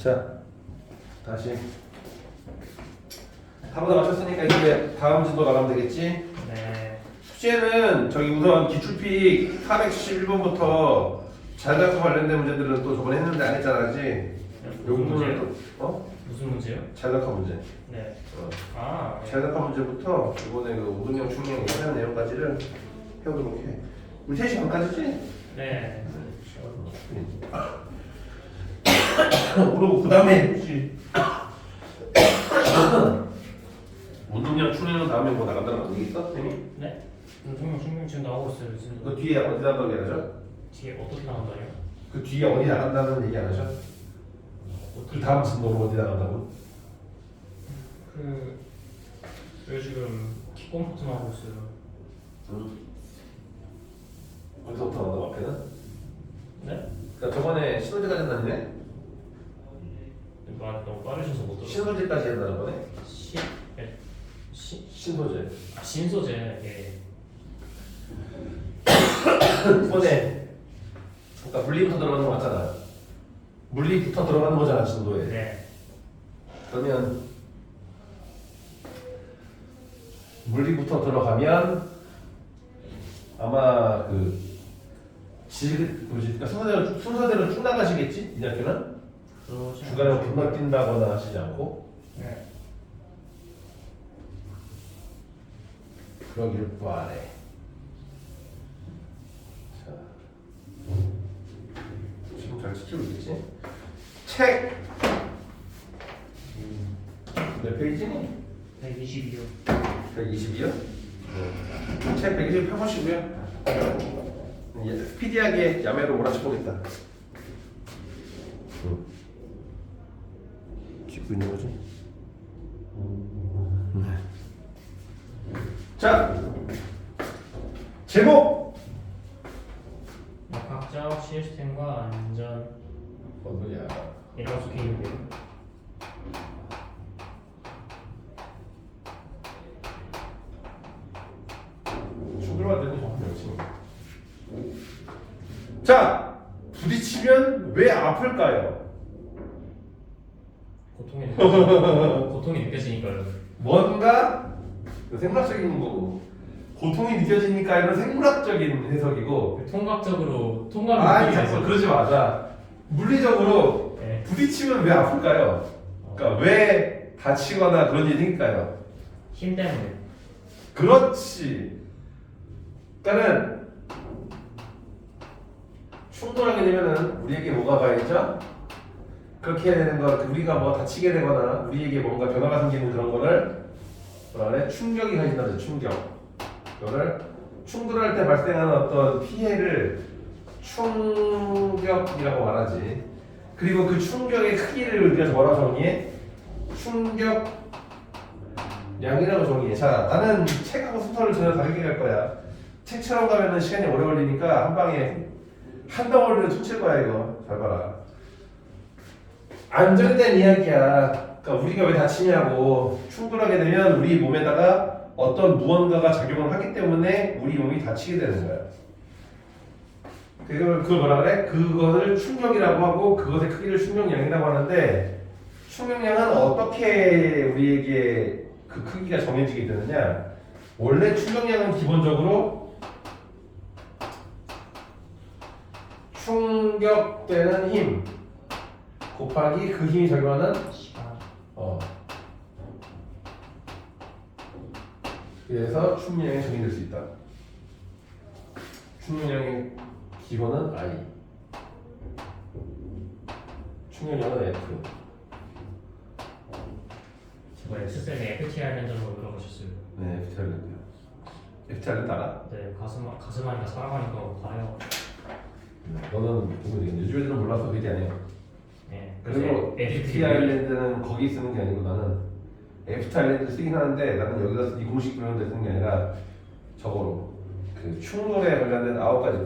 자, 다시 다보다 맞췄으니까 이제 다음 진도 나가면 되겠지? 네. 숙제는 저기 우선 기출픽 471번부터 자연학과 관련된 문제들은 또 저번에 했는데 안 했잖아, 그지? 무슨 문제요? 어? 무슨 문제요? 자연학과 문제. 네. 어. 아, 네. 자연학과 문제부터 이번에 그 우등형 충격 예상 내용까지를 해보도록 해. 우리 3시 반까지지? 네. 그리고 그 다음에 혹시 운동량 충분한 다음에 뭐 나간다는 거 있어? 쌤이? 네. 운동형 신경 지금 나오고 있어요. 지금. 그 뒤에 어디 나간다고 얘기 안 하죠? 뒤에 어떻게 나온다요? 그 뒤에 어디 나간다는 얘기 안 하죠? 그 다음 진도로 어디 나간다고? 왜 지금 킥컴포트 나오고 있어요? 어디서부터 나온다고 앞에는? 네? 그러니까 저번에 신호제까지 한다네? 말 너무 빠르셔서 못 들었어요. 신호제까지 한다는 거네? 신소재. 신소재. 예. 이번에 그러니까 물리부터 들어가는 거 맞잖아. 물리부터 들어가는 거잖아, 진도에. 네. 그러면 물리부터 들어가면 아마 그러니까 순서대로 쭉 나가시겠지? 이 학교는? 그러지. 중간에 건너뛴다거나 하시지 않고 네. 그러길 바래. 자, 지금 잘 지키고 있겠지? 책 몇 페이지니? 122요. 122요? 책 120 펴보시고요. 스피디하게 야매로 몰아쳐보겠다. 찍고 있는 거지? 자, 제목! 각적 시스템과 안전 뭐야? 이런 속해 있는데요. 죽을만 되고 정말 열심히. 자, 부딪히면 왜 아플까요? 고통이 느껴지니까요. 뭔가 생물학적인 거고 고통이 느껴지니까 이런 생물학적인 해석이고 통각이 아니 느껴져서. 자꾸 그러지 마자 물리적으로 네. 부딪히면 왜 아플까요? 그러니까 왜 다치거나 그런 일이 생길까요? 힘 때문에. 그렇지. 그러니까는 충돌하게 되면은 우리에게 뭐가 가야죠? 그렇게 해야 되는 거, 우리가 뭐 다치게 되거나 우리에게 뭔가 변화가 생기는 그런 거를 뭐라 그래? 충격이 가진다죠. 충격. 그거를 충돌할 때 발생하는 어떤 피해를 충격이라고 말하지. 그리고 그 충격의 크기를 우리가 뭐라고 정의해? 충격량이라고 정의해. 자, 나는 책하고 순서를 전혀 다르게 갈 거야. 책처럼 가면은 시간이 오래 걸리니까 한 방에 한 덩어리로 퉁칠 거야 이거. 잘 봐라. 안전에 대한 이야기야. 그러니까 우리가 왜 다치냐고. 충돌하게 되면 우리 몸에다가 어떤 무언가가 작용을 하기 때문에 우리 몸이 다치게 되는 거야. 그걸 뭐라 그래? 그것을 충격이라고 하고 그것의 크기를 충격량이라고 하는데 충격량은 어떻게 우리에게 그 크기가 정해지게 되느냐? 원래 충격량은 기본적으로 충격되는 힘 곱하기 그 힘이 작용하는 시간. 그래서 충격량이 정의될 수 있다. 충격량의 기본은 I. 충격량은 F. 제가 X셀에 FTR 렌즈로 물어보셨어요. 네, FTR랜드요. FTR랜드 알아? 네, 가슴하니까 사랑하니까 봐요. 너는 모르겠네. 요즘 애들은 몰라서 그게 아니야. 네. 그리고 FTR랜드는 거기 쓰는 게 아니고 나는 FTR랜드 쓰긴 하는데 나는 여기다 이 공식 표현을 쓰는 게 아니라 저거로 그 충돌에 관련된 9가지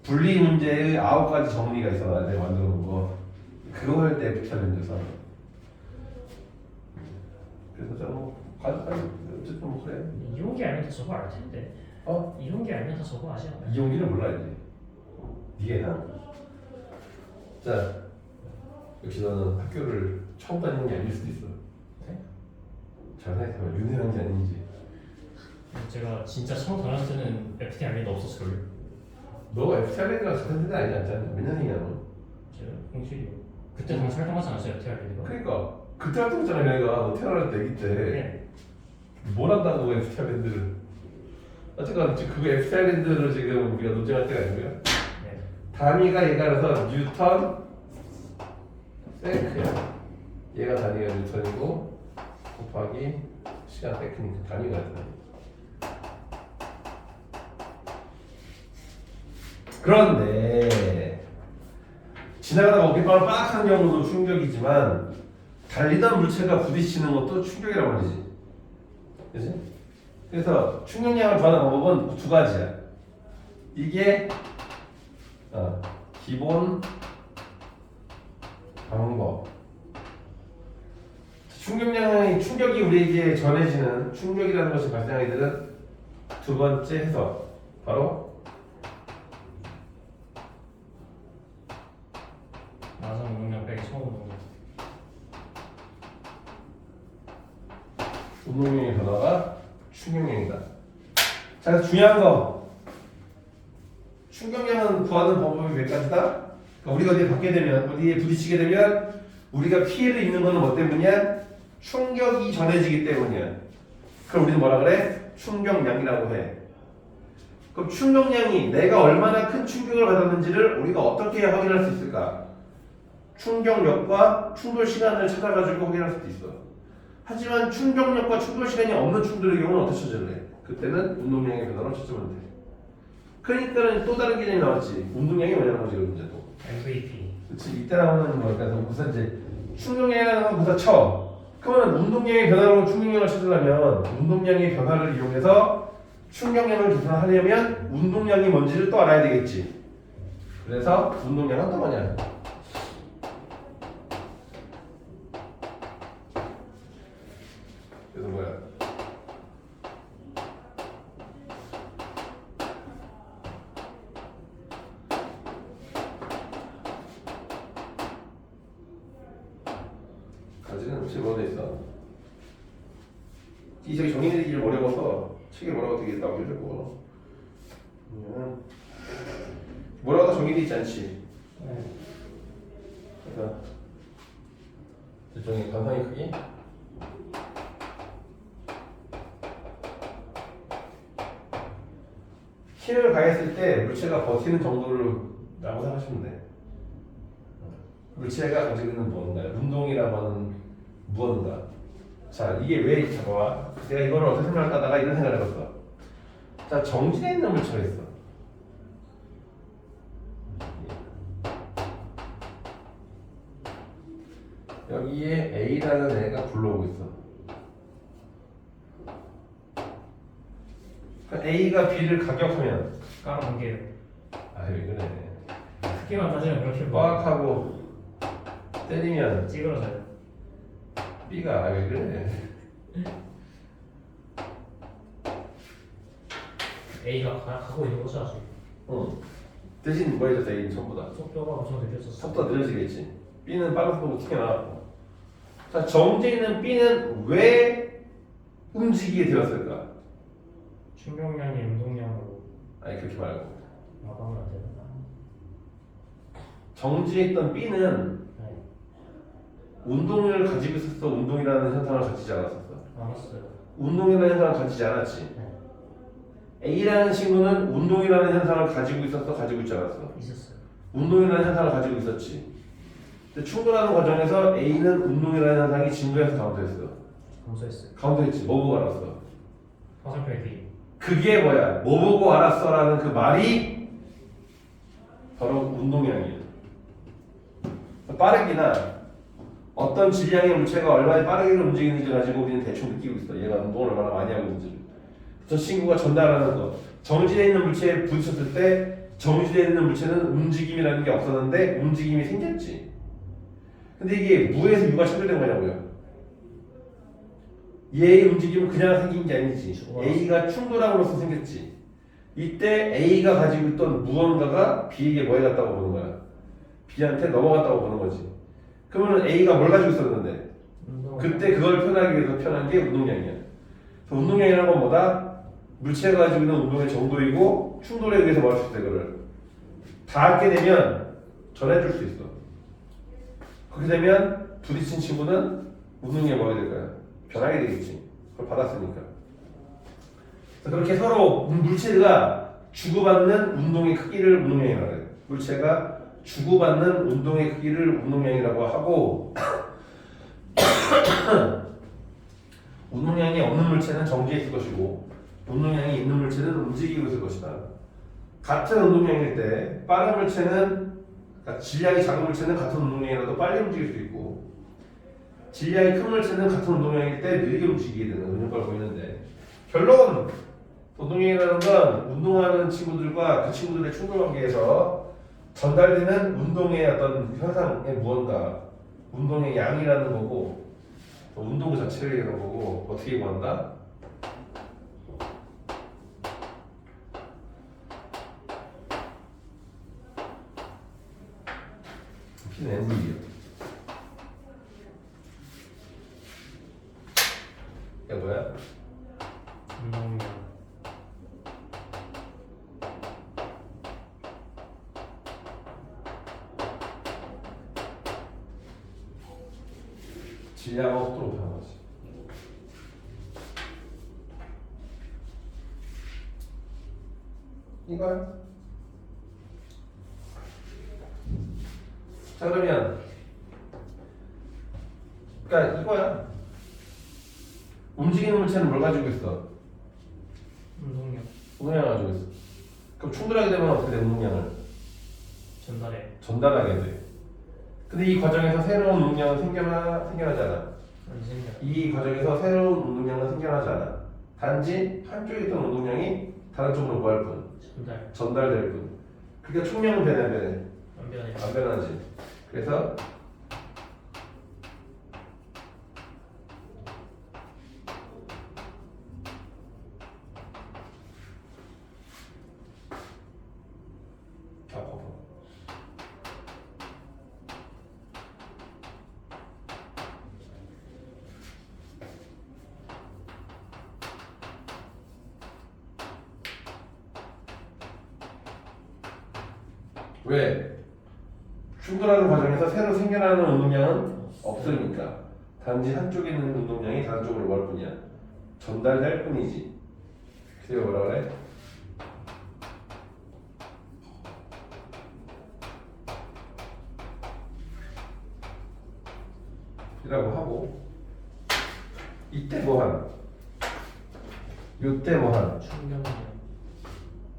분리 문제의 9가지 정리가 있어. 내가 만들어 놓은 거. 그거 할 때 FTR랜드 써. 그래서 저뭐 어쨌든 뭐 그래. 이용기 알면 다 저거 알 텐데. 이용기 알면 다 저거 아시 않아요? 이용기는 몰라야지. 니가 자, 역시 너는 학교를 처음 다니는 게 아닐 수도 있어. 네? 잘 생각해봐. 윤회한지 아닌지. 제가 진짜 처음 다녔을 때는 FT 알리도 없었을걸요? 너가 FTR이가 같은 세대 아니지 않잖아. 몇 년생이야 너? 제가 07이요. 그때 당시 활동하지 않았어요 FT 알리가? 그러니까 그때 활동했잖아 내가. 너 태어날 때 애기 때. 네. 뭘 한다고 FTR랜드를. 어쨌건 그거 FTR랜드를 지금 우리가 논쟁할 때가 아니고요. 네. 단위가 얘가 그래서 뉴턴 세크야. 얘가 단위가 뉴턴이고 곱하기 시간 세크니까 단위가 단위. 그런데 지나가다 먹잇감을 빡 하는 경우도 충격이지만 달리던 물체가 부딪히는 것도 충격이란 말이지. 그치? 그래서 충격량을 구하는 방법은 두 가지야. 이게 기본 방법. 충격이 우리에게 전해지는 충격이라는 것이 발생하게 되는 두 번째 해석. 바로 나선 운동량 빼기 처음 운동량. 운동량의 변화가 충격량이다. 자, 그래서 중요한 거. 충격량은 구하는 방법이 몇 가지다? 그러니까 우리가 어디에 받게 되면, 어디에 부딪히게 되면 우리가 피해를 입는 거는 뭐 때문이야? 충격이 전해지기 때문이야. 그럼 우리는 뭐라 그래? 충격량이라고 해. 그럼 충격량이 내가 얼마나 큰 충격을 받았는지를 우리가 어떻게 확인할 수 있을까? 충격력과 충돌 시간을 찾아가지고 확인할 수도 있어. 하지만 충격력과 충돌 시간이 없는 충돌의 경우는 어떻게 찾을래? 그때는 운동량의 변화로 찾으면 돼. 그러니까는 또 다른 개념이 나왔지. 운동량이 뭐냐는 거지, 문제도. MVP. 그치, 이때 나오는 거니까 우선 이제 충격량이라는 건 우선 쳐. 그러면 운동량의 변화로 충격량을 찾으려면 운동량의 변화를 이용해서 충격량을 계산하려면 운동량이 뭔지를 또 알아야 되겠지. 그래서 운동량은 또 뭐냐? 그래서 뭐야? 가지는 혹시 뭐돼 있어? 이 저기 정의내리기를 어려워서 책에 뭐라고 되게 나오려고. 뭐라고 다 정의돼 있지 않지? 네. 그래서 일종의 간판이 크기. 힘을 가했을 때 물체가 버티는 정도를 라고 생각하시면 돼. 물체가 가지고 있는 무언가, 운동이라고 하는 무언가. 자, 이게 왜 잡아와? 내가 이거를 어떻게 설명할까 하다가 이런 생각을 해봤어. 자, 정지되어 있는 물체가 있어. 여기에 A라는 애가 굴러오고 있어. A가 B를 가격하면 깔아본게요. 왜 그래? 크기만 따지면 그렇게 꽉 하고 때리면 찌그러져요. B가 왜 그래? A가 가고 있는 거죠 아직. 대신 뭐 해줬어? A는 전부 다 속도가 엄청 느려졌어. 속도가 느려지겠지. B는 빠른 속도로 튀어나왔고. 자, 정지해 있는 B는 왜 움직이게 되었을까? 충격량이 운동량으로 아니 그렇게 말고 나가면 안 되나? 정지했던 B는 네. 운동을 가지고 있었어? 운동이라는 현상을 가지지 않았었어? 알았어요. 운동이라는 현상을 가지지 않았지. 네. A라는 친구는 운동이라는 현상을 가지고 있었어? 가지고 있지 않았어? 있었어요. 운동이라는 현상을 가지고 있었지. 근데 충돌하는 과정에서 A는 운동이라는 현상이 진도에서 가운데했어. 검수했어요. 가운데했지. 뭐 보고 알았어? 화살표의 D. 그게 뭐야? 뭐 보고 알았어라는 그 말이 바로 운동량이야. 빠르기나 어떤 질량의 물체가 얼마나 빠르게 움직이는지 가지고 우리는 대충 느끼고 있어. 얘가 운동을 얼마나 많이 하고 있는지. 저 친구가 전달하는 거. 정지되어 있는 물체에 부딪혔을 때 정지되어 있는 물체는 움직임이라는 게 없었는데 움직임이 생겼지. 근데 이게 무에서 유가 체결된 거냐고요. 얘의 움직임은 그냥 생긴 게 아니지. A가 충돌함으로써 생겼지. 이때 A가 가지고 있던 무언가가 B에게 뭐 해갔다고 보는 거야? B한테 넘어갔다고 보는 거지. 그러면 A가 뭘 가지고 있었는데 운동. 그때 그걸 표현하기 위해서 표현한 게 운동량이야. 그래서 운동량이라는 건 뭐다? 물체가 가지고 있는 운동의 정도이고 충돌에 의해서 말할 수 있다. 이거를 다 합게 되면 전해줄 수 있어. 그렇게 되면 부딪힌 친구는 운동량이 뭐가 될 거야? 변하게 되겠지. 그걸 받았으니까. 그래서 그렇게 서로 물체가 주고받는 운동의 크기를 운동량이라고 해요. 물체가 주고받는 운동의 크기를 운동량이라고 하고 운동량이 없는 물체는 정지해 있을 것이고 운동량이 있는 물체는 움직이고 있을 것이다. 같은 운동량일 때 빠른 물체는 그러니까 질량이 작은 물체는 같은 운동량이라도 빨리 움직일 수 있고 질량이 큰 물체는 같은 운동량일 때 느리게 움직이게 되는 그런 걸 보이는데 결론 운동량이라는 건 운동하는 친구들과 그 친구들의 충돌 관계에서 전달되는 운동의 어떤 현상의 무언가 운동의 양이라는 거고 운동 자체를 얘기하는 거고 어떻게 구한다? P는 NV요. 이게 뭐야? 운동량. 질량하고 속도로 변하는 거지. 이거야. 자 그러면 그러니까 이거야. 움직이는 물체는 뭘 가지고 있어? 운동량. 운동량을 가지고 있어. 그럼 충돌하게 되면 어떻게 돼? 운동량을 전달해. 전달하게 돼. 근데 이 과정에서 새로운 운동량은 생겨나지 않아. 안 생겨. 이 과정에서 새로운 운동량은 생겨나지 않아. 단지 한쪽에 있던 운동량이 다른 쪽으로 뭐 할 뿐? 전달. 전달될 뿐. 그러니까 총량은 변해 안 변해? 안 변해. 안 변하지. 그래서 왜? 충돌하는 과정에서 새로 생겨나는 운동량은 없으니까 단지 한쪽에 있는 운동량이 다른 쪽으로 뭘 뿐이야 전달될 뿐이지. 그래서 뭐라 그래? 이라고 하고 이때 뭐한 요때 뭐한 충격량.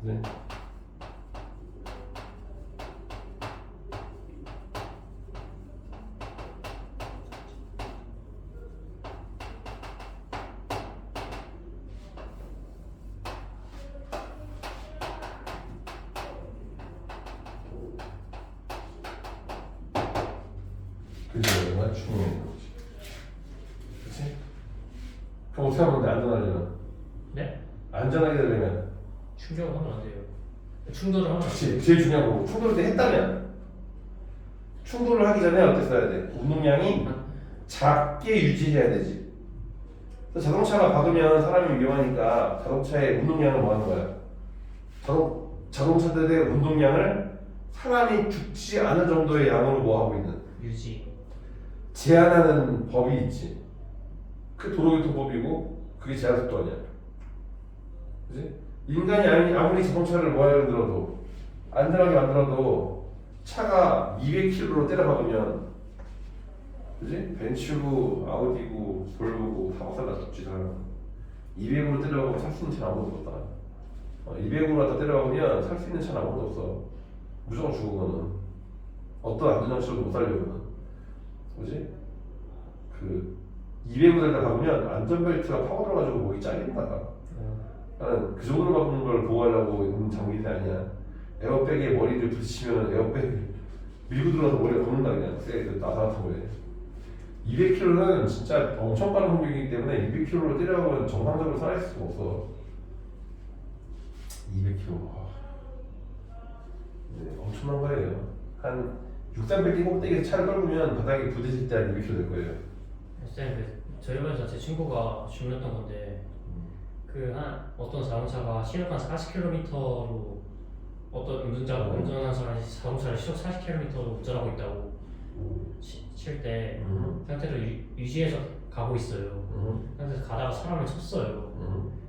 네. 그래서 내가 충격인 거지. 그렇지? 그럼 어떻게 하면 돼? 안전하려면? 네? 안전하게 되려면 충격을 하면 안 돼요. 충돌을 하면 안 돼요. 그치 제일 중요한 거고 충돌을 때 했다면 충돌을 하기 전에 어땠어야 돼? 운동량이 작게 유지해야 되지. 그래서 자동차가 박으면 사람이 위험하니까 자동차의 운동량을 뭐 하는 거야? 자동차들의 운동량을 사람이 죽지 않을 정도의 양으로 뭐 하고 있는 유지. 제한하는 법이 있지. 그 도로교통법이고 그게 제한속도 아니야. 그지? 인간이 아무리 자동차를 뭐 만들어도 안전하게 만들어도 차가 200km로 때려박으면 그지? 벤츠고 아우디고 볼보고 다 박살나 죽지 사람. 200으로 때려박으면 살 수 있는 차는 아무것도 없다. 200으로 갖다 때려박으면 살 수 있는 차는 아무것도 없어. 무조건 죽어 그거는. 어떤 안전장치로도 못 살려거든. 뭐지? 그 200m를 박으면 안전벨트가 파고 들어가지고 목이 잘린다. 나는 그 정도로 바꾸는 걸 보호하려고 있는 장비들이 아니야. 에어백에 머리를 부딪히면 에어백 밀고 들어가서 머리가 걷는다 그냥. 쎄, 나사같은 거에. 200km는 진짜 엄청 빠른 공격이기 때문에 200km로 때려가면 정상적으로 살아있을 수가 없어. 200km. 네, 엄청난 거예요. 한 63벨트 꼭대기에서 차를 끌면 바닥에 부딪힐 때 한 2km 될 거예요. 쌤, 저희 반에서 제 친구가 주문했던 건데 어떤 자동차가 시속 한 40km로 어떤 운전하는 사람이 자동차를 시속 40km로 운전하고 있다고 칠 때 상태를 유지해서 가고 있어요. 상태에서 가다가 사람을 쳤어요.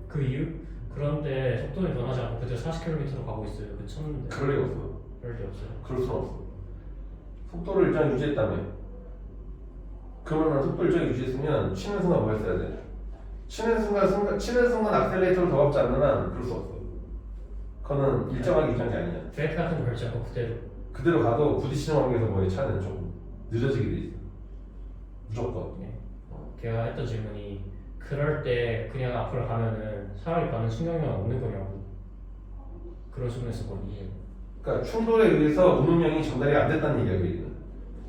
그 이유? 그런데 속도는 변하지 않고 그대로 40km로 가고 있어요. 그 쳤는데 그럴 리가 없어. 그럴 리 없어요. 그럴 수는 없어. 속도를 일정 유지했다며. 그러면 속도 일정 유지했으면 치는 순간 뭐 했어야 돼? 치는 순간 악셀레이터를 더 밟지 않는 한 그럴 수 없어. 그거는 일정하게 일정한 게 아니야. 브레이크 같은 거 밟지 않고 그대로 가도 부딪히는 환경에서 뭐의 차는 좀 늦어지게 돼 있어. 무조건. 네. 걔가 했던 질문이 그럴 때 그냥 앞으로 가면은 사람이 받는 충격량 없는 거냐고 그런 질문 했었거든요. 그러니까 충돌에 의해서 운동량이 전달이 안 됐다는 얘기야, 여기는.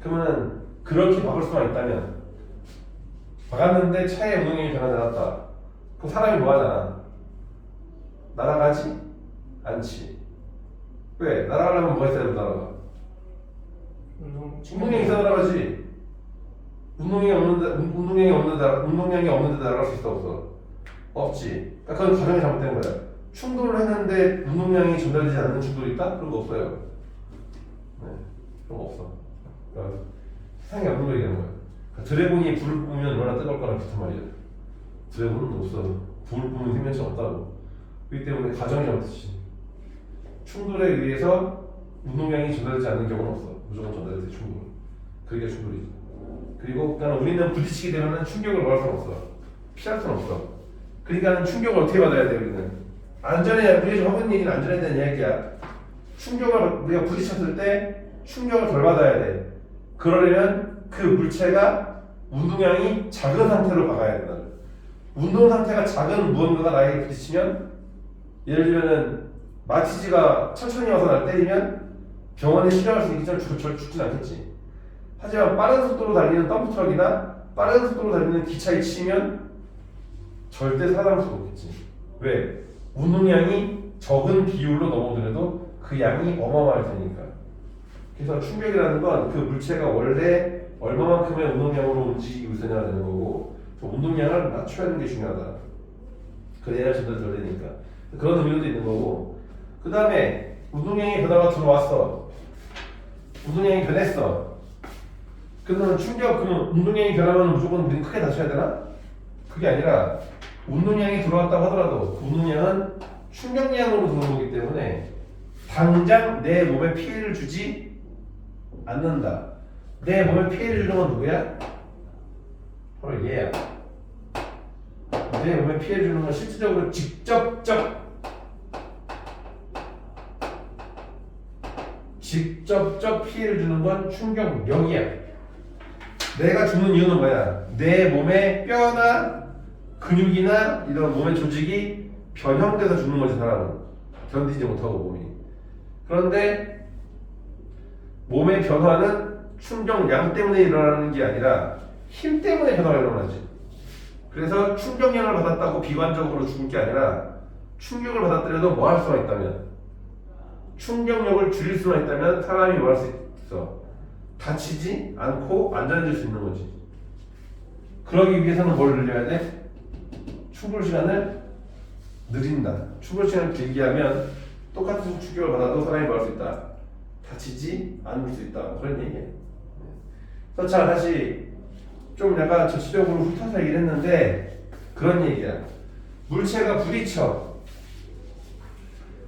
그러면은 그렇게 박을 수만 있다면 박았는데 차의 운동량이 변하지 않았다. 그럼 사람이 뭐 하잖아? 날아가지? 않지. 왜? 날아가려면 뭐가 있어야 돼, 날아가? 운동량이 있어야 날아가지. 운동량이 없는데 날아갈 수 있어, 없어? 없지. 그러니까 그건 가정이 잘못된 거야. 충돌을 했는데 운동량이 전달되지 않는 충돌이 있다? 그런 거 없어요. 네, 그런 거 없어. 그러니까 세상에 없는 거 얘기하는 거야. 그러니까 드래곤이 불을 뿜으면 얼마나 뜨거울 거랑 비슷한 말이야. 드래곤은 없어. 불을 뿜는 생명체 없다고. 그렇기 때문에 가정이 잘못이지. 충돌에 의해서 운동량이 전달되지 않는 경우는 없어. 무조건 전달돼, 충돌. 그게 충돌이지. 그리고 그러니까 우리는 부딪히게 되면 충격을 받을 수는 없어. 피할 수는 없어. 그러니까 충격을 어떻게 받아야 돼, 우리는? 안전에, 우리가 지금 하고 있는 얘기는 안전에 대한 이야기야. 충격을 우리가 부딪혔을 때 충격을 덜 받아야 돼. 그러려면 그 물체가 운동량이 작은 상태로 박아야 된다. 운동 상태가 작은 무언가가 나에게 부딪히면, 예를 들면은 마티즈가 천천히 와서 날 때리면 병원에 실려갈 수 있겠지만 죽진 않겠지. 하지만 빠른 속도로 달리는 덤프트럭이나 빠른 속도로 달리는 기차에 치면 절대 살아남을 수 없겠지. 왜? 운동량이 적은 비율로 넘어오더라도 그 양이 어마어마할 테니까. 그래서 충격이라는 건 그 물체가 원래 얼마만큼의 운동량으로 움직이고 있어야 되는 거고, 그 운동량을 낮춰야 하는 게 중요하다. 그래야 전달 덜 되니까. 그런 의미도 있는 거고. 그 다음에 운동량이 변화가 들어왔어. 운동량이 변했어. 그러면 그러면 운동량이 변하면 무조건 우리는 크게 다쳐야 되나? 그게 아니라 운동량이 들어왔다고 하더라도 그 운동량은 충격량으로 들어오는 거기 때문에 당장 내 몸에 피해를 주지 않는다. 내 몸에 피해를 주는 건 누구야? 바로 얘야. 내 몸에 피해를 주는 건 실질적으로 직접적 피해를 주는 건 충격력이야. 내가 죽는 이유는 뭐야? 내 몸에 뼈나 근육이나 이런 몸의 조직이 변형돼서 죽는 거지, 사람은. 견디지 못하고 몸이. 그런데 몸의 변화는 충격량 때문에 일어나는 게 아니라 힘 때문에 변화가 일어나지. 그래서 충격량을 받았다고 비관적으로 죽을 게 아니라 충격을 받았더라도 뭐 할 수가 있다면, 충격력을 줄일 수만 있다면 사람이 뭐 할 수 있어? 다치지 않고 안전해질 수 있는 거지. 그러기 위해서는 뭘 늘려야 돼? 충돌 시간을 느린다. 충돌 시간을 길게 하면 똑같은 충격을 받아도 사람이 뭐 할 수 있다? 다치지 않을 수 있다. 그런 얘기예요. 그래서 자, 다시 좀 약간 전체적으로 훑어서 얘기를 했는데 그런 얘기야. 물체가 부딪혀.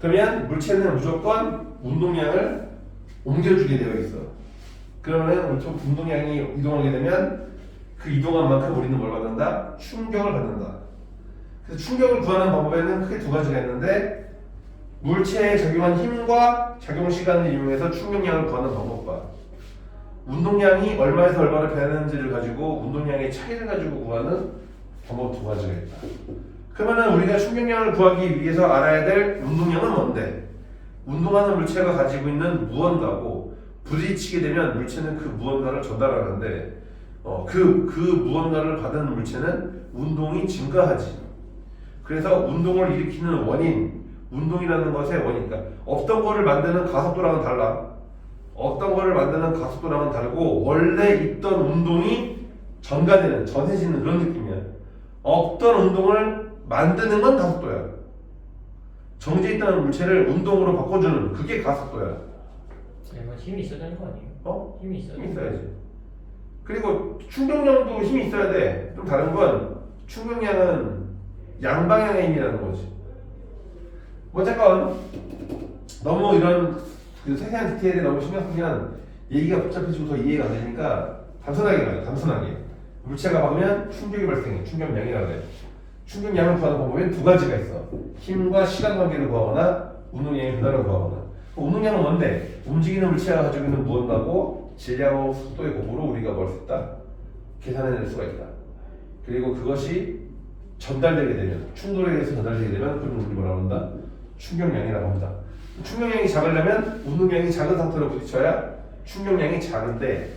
그러면 물체는 무조건 운동량을 옮겨주게 되어 있어. 그러면 운동량이 이동하게 되면 그 이동한 만큼 우리는 뭘 받는다? 충격을 받는다. 그래서 충격을 구하는 방법에는 크게 두 가지가 있는데, 물체에 적용한 힘과 작용 시간을 이용해서 충격량을 구하는 방법과 운동량이 얼마에서 얼마를 배하는지를 가지고 운동량의 차이를 가지고 구하는 방법 두 가지가 있다. 그러면 우리가 충격량을 구하기 위해서 알아야 될 운동량은 뭔데? 운동하는 물체가 가지고 있는 무언가고, 부딪히게 되면 물체는 그 무언가를 전달하는데, 그 무언가를 받은 물체는 운동이 증가하지. 그래서 운동을 일으키는 원인, 운동이라는 것의 원인, 그러니까 없던 거를 만드는 가속도랑은 달라. 어떤 거를 만드는 가속도랑은 다르고 원래 있던 운동이 전가되는 전해지는 그런 느낌이야. 없던 운동을 만드는 건 가속도야. 정지해 있다는 물체를 운동으로 바꿔주는 그게 가속도야. 이건 힘이 있어야 되는 거 아니에요? 어? 힘이 있어야 힘이 되는 거 있어야지. 그리고 충격량도 힘이 있어야 돼. 좀 다른 건 충격량은 양방향의 힘이라는 거지. 어쨌건 너무 이런 그 세세한 디테일에 너무 신경 쓰면 얘기가 복잡해지고 더 이해가 안 되니까 단순하게 가요. 단순하게. 물체가 박으면 충격이 발생해. 충격량이라고 해. 충격량을 구하는 방법엔 두 가지가 있어. 힘과 시간 관계를 구하거나 운동량의 변화를 구하거나. 운동량은 뭔데? 움직이는 물체가 가지고 있는 무언가고 질량하고 속도의 곱으로 우리가 뭘 수 있다? 계산해낼 수가 있다. 그리고 그것이 전달되게 되면 충돌에 의해서 전달되게 되면 그걸 우리 뭐라고 한다? 충격량이라고 합니다. 충격량이 작으려면 운동량이 작은 상태로 부딪혀야 충격량이 작은데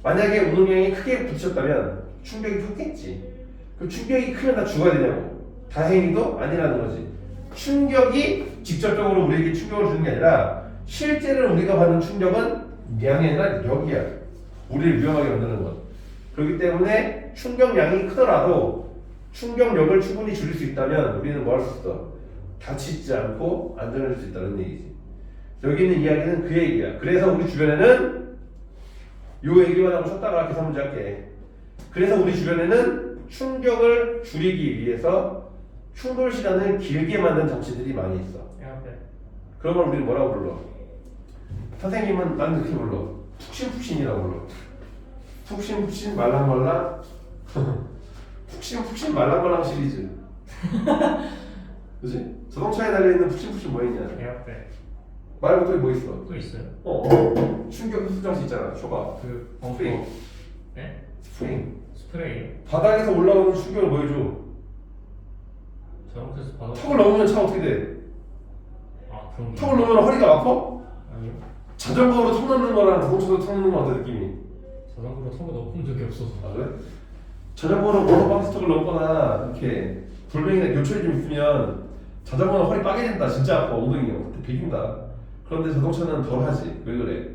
만약에 운동량이 크게 부딪혔다면 충격이 크겠지. 그 충격이 크면 다 죽어야 되냐고? 다행히도 아니라는 거지. 충격이 직접적으로 우리에게 충격을 주는 게 아니라 실제로 우리가 받는 충격은 양이 아니라 역이야. 우리를 위험하게 만드는 것. 그렇기 때문에 충격량이 크더라도 충격력을 충분히 줄일 수 있다면 우리는 뭐 할 수 있어? 다치지 않고 안전해질 수 있다는 얘기지. 여기 있는 이야기는 그 얘기야. 그래서 우리 주변에는 요 얘기만 하고 쉬었다가 계산 문제 할게. 그래서 우리 주변에는 충격을 줄이기 위해서 충돌 시간을 길게 만든 장치들이 많이 있어. 그런 걸 우리는 뭐라고 불러? 선생님은 난 이렇게 불러. 푹신푹신이라고 불러. 푹신푹신 말랑말랑 푹신푹신 말랑말랑 시리즈. 그지? 자동차에 달려있는 푹신푹신 뭐 있냐? 말고 또 뭐 있어? 또 있어요? 충격 흡수 장치 있잖아. 줘봐. 그 스프링. 네? 스프링. 스프레이. 바닥에서 올라오는 충격을 뭐 해줘? 잘못해서 바닥. 턱을 넘으면 차 어떻게 돼? 아 그런 게. 턱을 넘으면 허리가 아파? 아니요. 자전거로 턱 넘는 거랑 자동차로 턱 넘는 거 어때 느낌이? 자전거로 턱을 넣어본 적이 없어서. 아 그래? 자전거로 모터방스턱을 넘거나 이렇게 돌멩이나 요철이 좀 있으면 자전거는 허리 빠개진다. 진짜 아파. 엉덩이가 그때 베긴다. 그런데 자동차는 덜 하지. 왜 그래?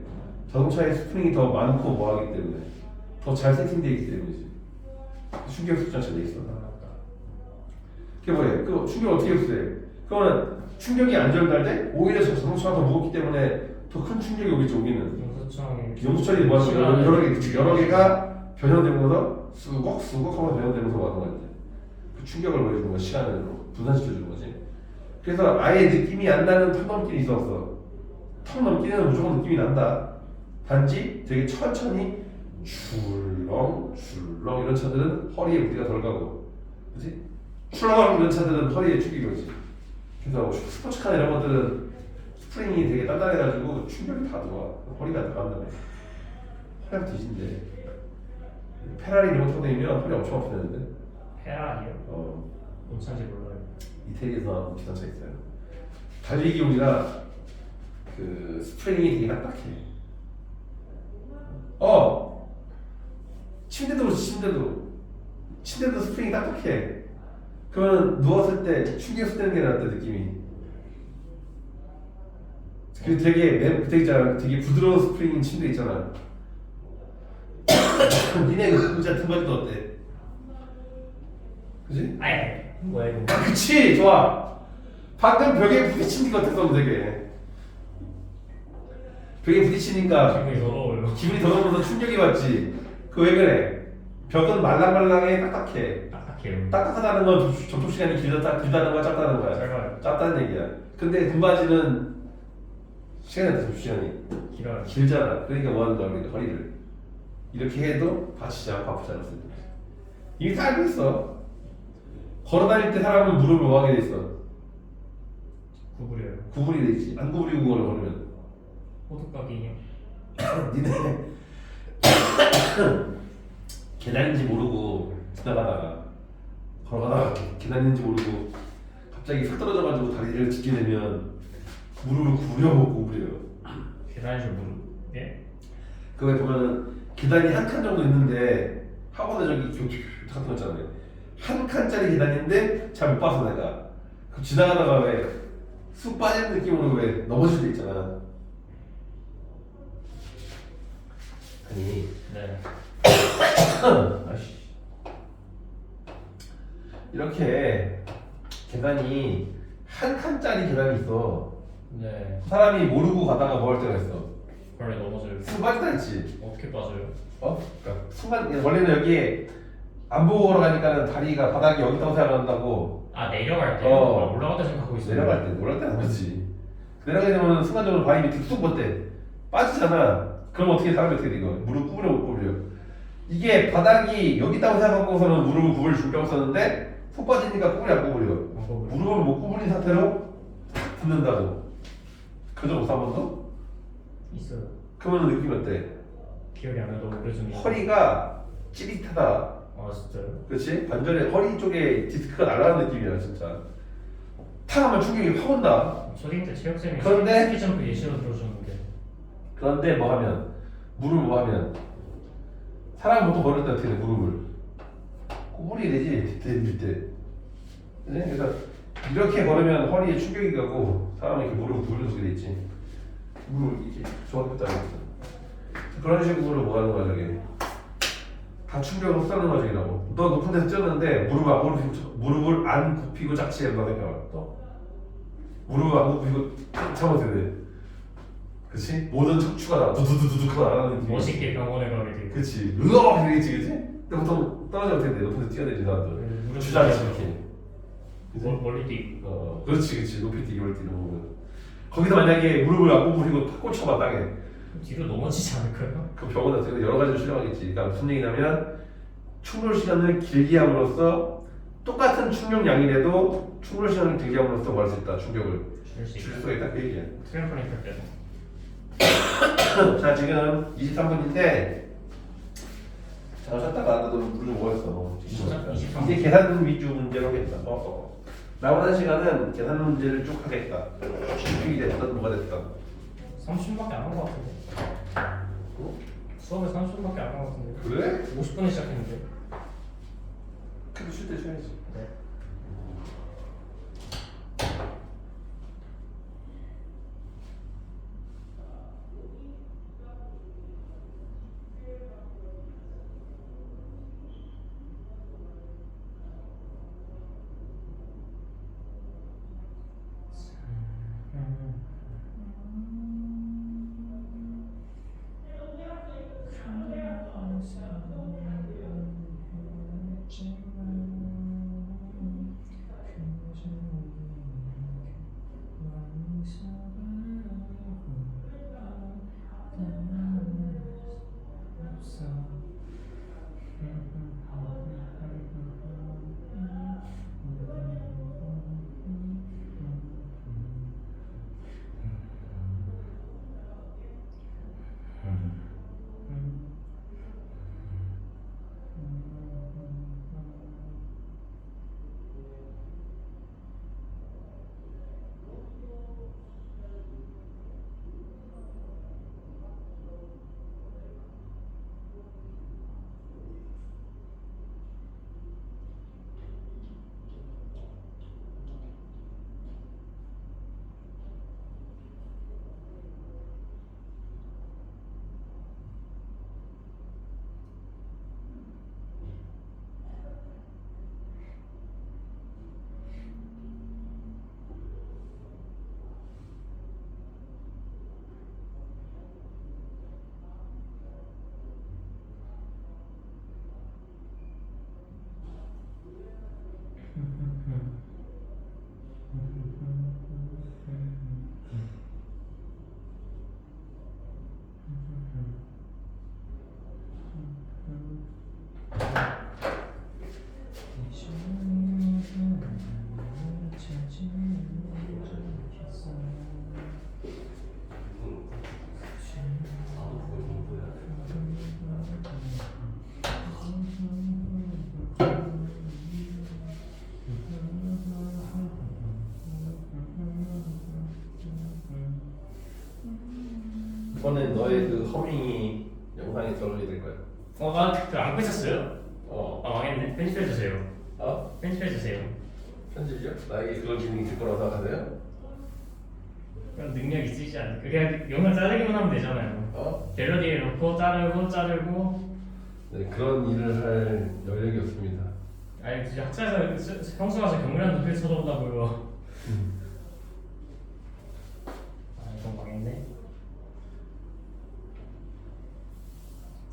자동차에 스프링이 더 많고 뭐하기 때문에 더 잘 세팅되어 있기 때문이지. 충격 흡수장치가 돼 있어. 그게 뭐예요? 그 충격 어떻게 흡수해? 그거는 충격이 안 전달 돼? 오히려 자동차가 더 무겁기 때문에 더 큰 충격이 오겠지. 오기는 용수철이 뭐 하는 여러 개가 변형되면서 수걱 하면 변형되면서 뭐 하는 거지. 그 충격을 보여주는 거 시간으로 분산시켜주는 거지. 그래서 아예 느낌이 안 나는 턱 넘기는 있었어. 턱 넘기는 무조건 느낌이 난다. 단지 되게 천천히 출렁 이런 차들은 허리에 무게가 덜 가고, 그렇지? 출렁 이런 차들은 허리에 축이 오지. 그래서 스포츠카 이런 것들은 스프링이 되게 단단해가지고 충격이 다 들어와. 허리가 나간다며. 허리가 뒤진대. 페라리 이런 거 타고 다니면 허리 엄청 아프다는데. 페라리요? 뭔 차인지 몰라요. 이태리에서 기관차 있어요. 달리기용이라 그 스프링이 되게 딱딱해. 침대도 그렇지. 침대도 스프링이 딱딱해. 그러면 누웠을 때 충격 쓰는 게 낫다 느낌이. 그 되게 부드러운 스프링인 침대 있잖아. 니네 그 의자 등받이도 어때? 그지? 아예 뭐야 이거? 아, 그치 좋아. 방금 벽에 부딪힌 것 같았어 되게. 벽에 부딪히니까 기분이 더러워요. 기분이 더러면서 충격이 왔지. 그 왜 그래? 벽은 말랑말랑해 딱딱해. 딱딱해요. 딱딱하다는 건 접촉 시간이 길다는 거야 짧다는 거야? 짧아요. 짧다는 얘기야. 근데 등받이는 시간이 없어. 접촉 시간이 길어요. 길잖아. 그러니까 뭐 하는 거야 우리가 허리를 이렇게 해도 다치지 않고 아프지 않았어. 이미 다 알고 있어. 걸어다닐 때 사람은 무릎을 뭐 하게 돼 있어? 구부려요. 구부리게 돼 있지. 안 구부리고 걸으면 호두까기요. 니네 계단인지 모르고 지나가다가 걸어가다가 계단인지 모르고 갑자기 싹 떨어져가지고 다리를 짚게 되면 무릎을 구부려먹고 구부려요. 계단이 좀 무릎. 예? 그거에 보면은 계단이 한 칸 정도 있는데 학원에 저기 교차 같은 거 있잖아요. 한 칸짜리 계단인데 잘 못 봐서 내가 그 지나가다가 왜 쑥 빠지는 느낌으로 왜 넘어질 때 있잖아. 계산이. 네. 아씨. 이렇게 계단이 한 칸짜리 계단이 있어. 네. 사람이 모르고 가다가 뭐 할 때가 있어. 원래 넘어져요. 쑥 빠지다 했지. 어떻게 빠져요? 그러니까 순간 원래는 여기에 안 보고 걸어가니까는 다리가 바닥이 여기 있다고 생각한다고. 아 내려갈 때? 올라갈 때 생각하고 있어요. 내려갈 때, 올라갈 때는 안 그렇지. 내려가게 되면 순간적으로 바위 밑에 쑥 뻗대. 빠지잖아. 그럼 어떻게 사람이 어떻게 돼 이거? 무릎 구부려 못 구부려. 이게 바닥이 여기 있다고 생각하고서는 무릎을 구부릴 준비하고 썼는데 속 빠지니까 구부려 안 구부려. 무릎을 못 구부린 상태로 붙는다고. 그저 못한 번도? 있어요. 그러면 느낌이 어때? 기억이 안 나도 오래전에. 허리가 찌릿하다. 아 진짜요? 그렇지? 관절에 허리 쪽에 디스크가 날아가는 느낌이야 진짜. 탁 하면 충격이 확 온다. 초딩 때 체육쌤이 그런데- 스키 점프 예시로 들어주셨는데. 그런데 뭐 하면 무릎을 뭐 하면 사람 보통 걸을 때 어떻게 돼 무릎을 구부리게 되지 밑에. 네? 그래서 이렇게 걸으면 허리에 충격이 가고 사람이 이렇게 무릎을 굴려서 돼 있지. 무릎을 이렇게 정확히 따라 그런 식으로 뭐 하는 거야 저게. 다 충격을 흡수하는 과정이라고. 너 높은 데서 뛰었는데 무릎을 안 굽히고 짝치게 한다 생각해. 또 무릎을 안 굽히고 참아도 돼. 그렇지? 모든 척추가 다 두두두두둑 하고 나가는 느낌. 멋있게 병원에 가게 되고. 그렇지. 으악 이러겠지, 그렇지? 근데 보통 떨어지면 어떻게 돼? 높은 데 뛰어내지 사람들. 주저앉지 이렇게. 그치? 멀리 뛰고. 그렇지. 높이 뛰기 멀리 뛰는 거는. 거기서 만약에 무릎을 안 굽히고 탁 꽂혀봐 땅에. 뒤로 넘어지지 않을까요? 그 병원에 어떻게 여러 가지로 실험하겠지. 그러니까 무슨 얘기냐면 충돌 시간을 길게 함으로써 똑같은 충격량이라도 충돌 시간을 길게 함으로써 뭐 할 수 있다. 충격을 줄수 줄 있다. 수가 있다. 그 얘기야. 트램펄린 탈 때도. 자 지금 23분인데 잠깐 쉬었다가 나도 물 좀 먹었어. 23분. 이제 계산 위주 문제로 하겠다. 남은 시간은 계산 문제를 쭉 하겠다. 집중이 됐든 뭐가 됐든. 30분밖에 안 한 것 같은데. 수업에 30분밖에 안 한 것 같은데. 그래? 50분에 시작했는데. 그래도 쉴 때 쉬어야지. 네. 이번엔 너의 그 허밍이 영상에 들어가게 될 거야. 나 안고 있었어요? 어. 아 망했네. 편집해주세요. 어? 편집해주세요. 편집이요? 나에게 그런 기능이 있을 거라고 생각하세요? 그런 능력 있으시지 않을까? 그냥 영상 자르기만 하면 되잖아요. 갤러리에 놓고 자르고 네, 그런 일을 할 여력이 없습니다. 아니 진짜 학사에서 평소 가서 경무랑 눈빛 쳐다본다고요. 아 이건 망했네.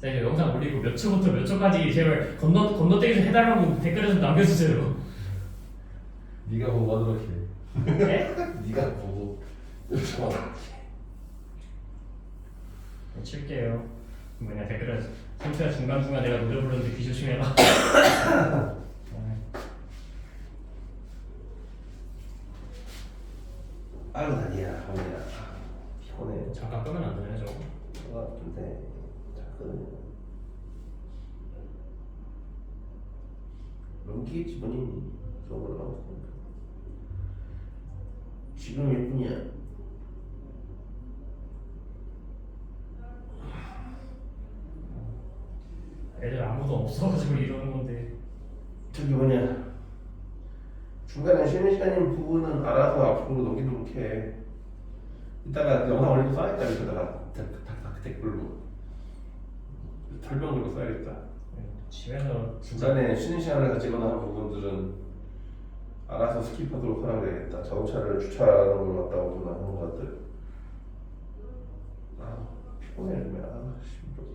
자 이제 영상 올리고 몇 초부터 몇 초까지 제발 건너뛰기 좀 해달라고 댓글에 좀 남겨주세요. 네가 보고 하도록 해. 네? 네가 보고 요청하도록 해. 칠게요. 뭐냐 댓글에 선수야 중간중간 내가 노래 부르는데 귀 조심해라. 아유 다리야 허리야 피곤해. 잠깐 끄면 안 되나요 저거? 아픈데 잠깐 넘기겠지 본인이 저걸 나왔으니까. 지금 몇 분이야? 애들 아무도 없어가지고 이러는 건데. 저기 뭐냐 중간에 쉬는 시간인 부분은 알아서 앞으로 넘기도록 해. 이따가 영상 올리고 써야겠다. 여기다가 댓글로 설명 걸고 써야겠다. 집에서 중간에 쉬는 시간을 가지거나 한 부분들은 알아서 스킵하도록 하라 그래야겠다. 자동차를 주차하는 걸 왔다 오거나 하는 것들. 아 피곤해 정말. 아 힘들어.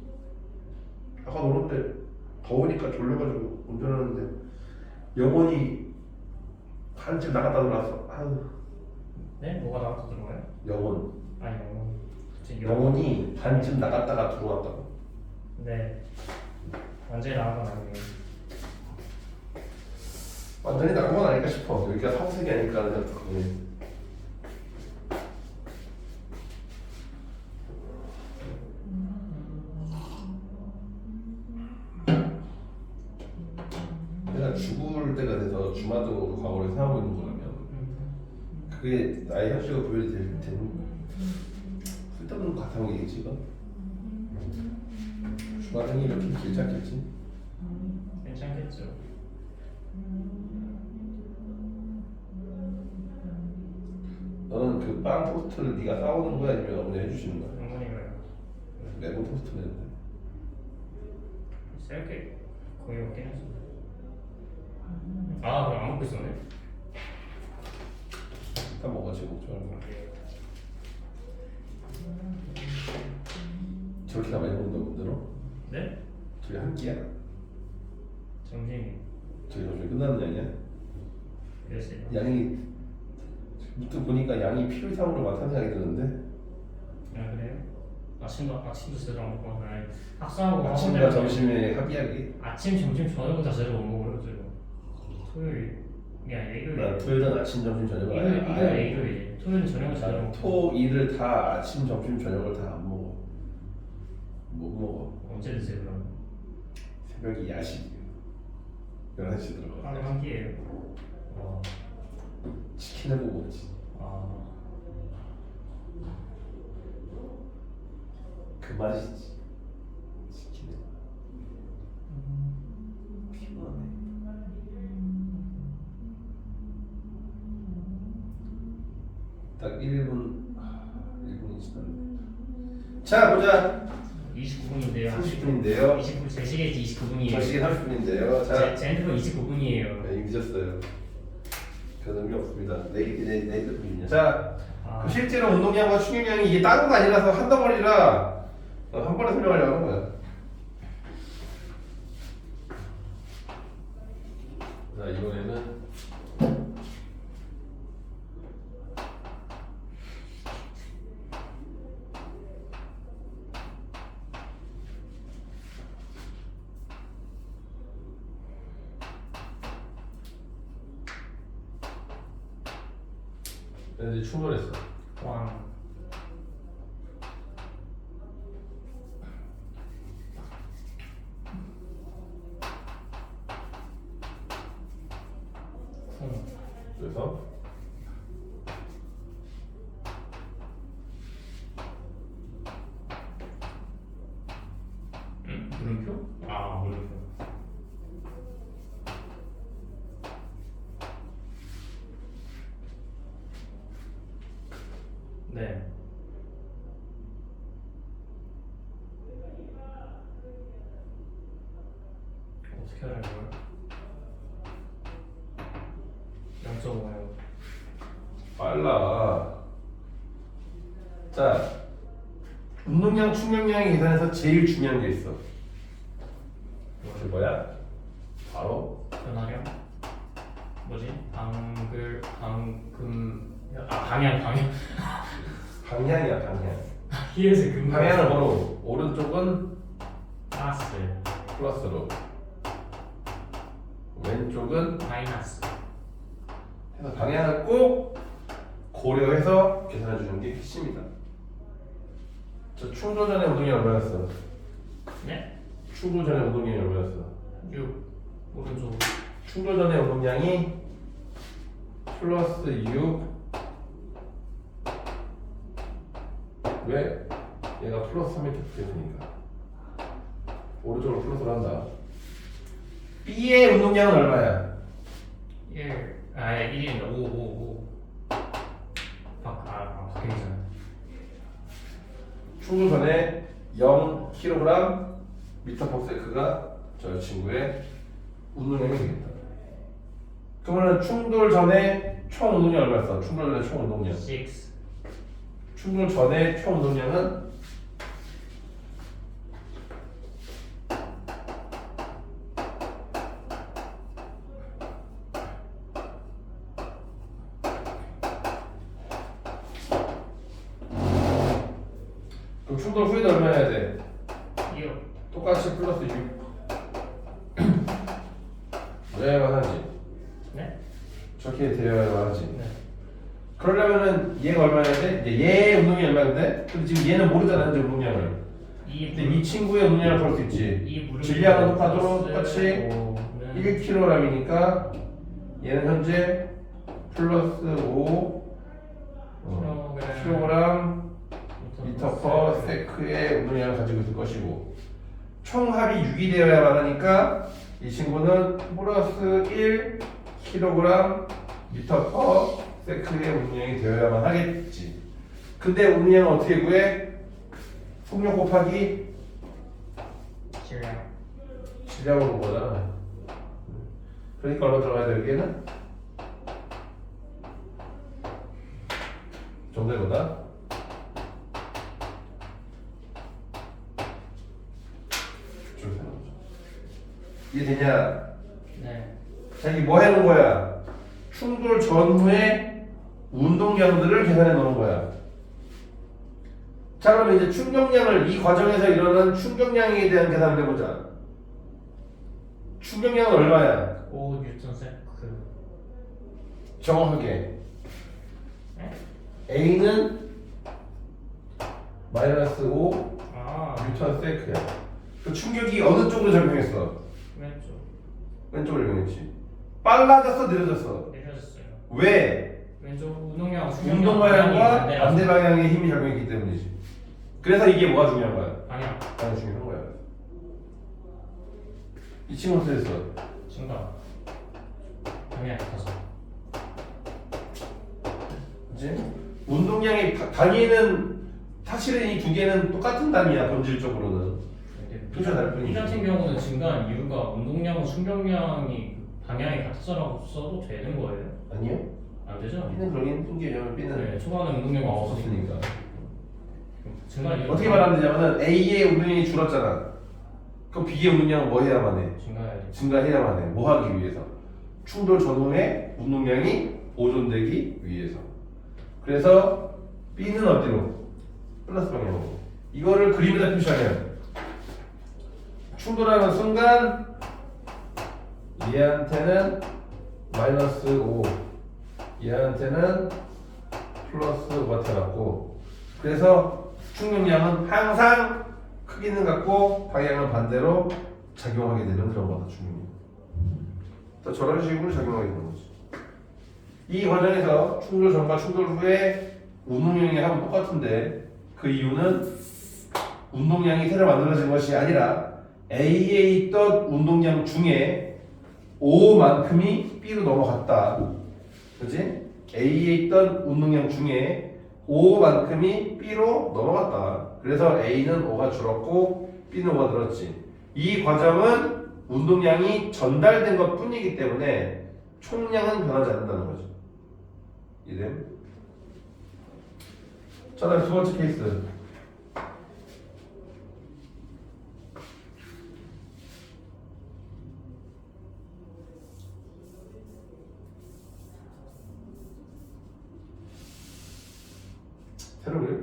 아까 노는데 더우니까 졸려가지고 운전하는데 영혼이 한쯤 나갔다 들어왔어. 아유. 네? 뭐가 나와서 들어가요? 영혼. 아니 영혼이 반쯤 나갔다가 들어왔다고. 네. 완전히 나간 건 아니에요. 완전히 나간 건 아닐까 싶어. 여기가 사후색이 아닐까 하는 생각도 드네. 내가 죽을 때가 돼서 주마등으로 과거를 생각하고 있는 거라면 그게 나의 현실과 구별이 될 텐데 쓸데없는 것 같아 보이겠지 이건? 주마등이 이렇게 길지 않겠지? 괜찮겠죠. 너는 그 빵 토스트를 네가 싸우는 거야 아니면 어머니 해주시는 거야? 어머니가요. 매번 토스트 내는데 셀게 거의 없긴 했어. 아 그럼 안 먹고 있었네. 일단 먹어지 먹지 말고. 저렇게 많이 먹는다고 문제로? 네? 저게 한 끼야? 점심이 저게 점심 끝나는 양이야? 그랬어요. 양이 무튼 보니까 양이 필요 이상으로 많다는 생각이 드는데 아 그래요? 아침도 제대로 안 먹고 아니 학사하고 아침과 학원 점심에 합의하기. 아침 점심 저녁은 다 제대로 못 먹어요 지금. 토요일이 아니라 일요일. 난 토요일은 아침 점심 저녁을 일요일 토요일은 저녁을 제대로 먹고. 토일을 다 아침 점심 저녁을 다 안 먹어. 못 먹어. 언제 드세요 그럼? 새벽이 야식 11시 들어가. 하루 한 끼예요. 와. 치킨을 못 먹지. 아. 그 맛이지. 치킨은 피곤하네. 딱 1분 1분이 지났네. 자 보자. 29분인데요. 30분인데요. 29분 제 시계 29분이에요. 저 시계 30분인데요. 자, 제 핸드폰 29분이에요. 네, 늦었어요. 별 의미 없습니다. 내일 핸드폰이냐. 자, 그 실제로 운동량과 충격량이 이게 다른 거 아니라서 한 덩어리라 한 번에 설명하려고 하는 거야. 자, 이번에는 이제 충분했어. 왕. 그래서 물음표? 아 물음표. 네. 어떻게 하는 거야? 0.5요. 빨라. 자, 운동량, 충격량의 계산에서 제일 중요한 게 있어. 그것이 뭐야? 바로 변화량? 뭐지? 방향. 방향이야, 방향. 히에서 금. 방향을 뭐로? 오른쪽은 플러스. 플러스로, 왼쪽은 마이너스. 해서 방향을 꼭 고려해서 계산해 주는 게 핵심이다. 저 충돌 전에 운동이 얼마였어? 네? 충돌 전에 운동량이 얼마였어? 6. 오른쪽. 충돌 전에 운동량이 플러스 6. 왜? 얘가 플러스 3m 됐으니까 오른쪽으로 플러스를 한다. B의 운동량은 얼마야? 1. 1이니까 5. 바뀌잖아. 충돌 전에 0kg 미터/s가 저 친구의 운동량이 되겠다. 그러면 충돌 전에 총 운동량 얼마였어? 충돌 전에 총 운동량. 6. 충돌 전에 총 운동량은 그럼 충돌 후에도 얼마 해야 돼? 6. 똑같이 플러스 6. 되어야만 하지. 네? 저렇게 되어야만 하지. 네. 그러려면은 얘가 얼마야 돼? 이제 얘의 운동량이 얼마인데? 근데 지금 얘는 모르잖아, 이제 운동량을. 근데 이 친구의 운동량을 볼 수 있지. 질량은 똑같이 1kg이니까 얘는 현재 플러스 5 kg 미터/s의 운동량을 가지고 있을 것이고, 총합이 6이 되어야만 하니까 이 친구는 플러스 1 kg 미터/s의 운동량이 되어야만 하겠지. 근데 운동량은 어떻게 구해? 속력 곱하기 질량으로 본 거잖아. 그러니까 얼마 들어가야 돼 여기에는? 정답보다 이해되냐? 네. 자, 이게 뭐 해놓은 거야? 충돌 전후의 운동량들을 계산해 놓은 거야. 자, 그러면 이제 충격량을, 이 과정에서 일어난 충격량에 대한 계산을 해보자. 충격량은 얼마야? 5 뉴턴 세크. 정확하게. 네? A는 마이너스 5 아. 뉴턴 세크야. 그 충격이 어느 쪽으로 적용했어? 왼쪽. 왼쪽으로 적용했지. 빨라졌어, 느려졌어? 내려졌어요. 왜? 왼쪽 운동량 운동 방향과 반대 방향의 힘이 작용했기 때문이지. 그래서 이게 뭐가 중요한 거야? 방향. 방향 중요한 거야. 이 친구 어떻게 됐어? 증가. 방향 같아서. 그치? 운동량이 단위는 사실은 이 두 개는 똑같은 단위야, 본질적으로는. 표시가 다를 이 뿐이지. 같은 경우는 증가한 이유가 운동량과 충격량이 방향이 같아서라고 써도 되는 거예요? 아니요. 안 되죠? B는 그러긴 핑계냐면 B는 네, 초반에 운동량이 없었으니까. 없었으니까. 증가한 이유가 어떻게 말하면 되냐면은 A의 운동량이 줄었잖아. 그럼 B의 운동량은 뭐 해야만 해? 증가해야 돼. 증가해야만 해. 뭐 하기 위해서? 충돌 전후의 운동량이 보존되기 위해서. 그래서 B는 어디로? 플러스 방향으로. 이거를 그림에다 표시하면 충돌하는 순간 얘한테는 마이너스 5, 얘한테는 플러스 5가 돼갖고, 그래서 충격량은 항상 크기는 같고 방향은 반대로 작용하게 되는 그런 거다. 충격량. 또 저런 식으로 작용하게 되는 거지. 이 과정에서 충돌 전과 충돌 후에 운동량이 하고 똑같은데, 그 이유는 운동량이 새로 만들어진 것이 아니라 A에 있던 운동량 중에 5만큼이 B로 넘어갔다. 그치? A에 있던 운동량 중에 5만큼이 B로 넘어갔다. 그래서 A는 5가 줄었고 B는 5가 늘었지. 이 과정은 운동량이 전달된 것 뿐이기 때문에 총량은 변하지 않는다는 거죠. 이름. 자, 다음 두 번째 케이스. 새로 그래요?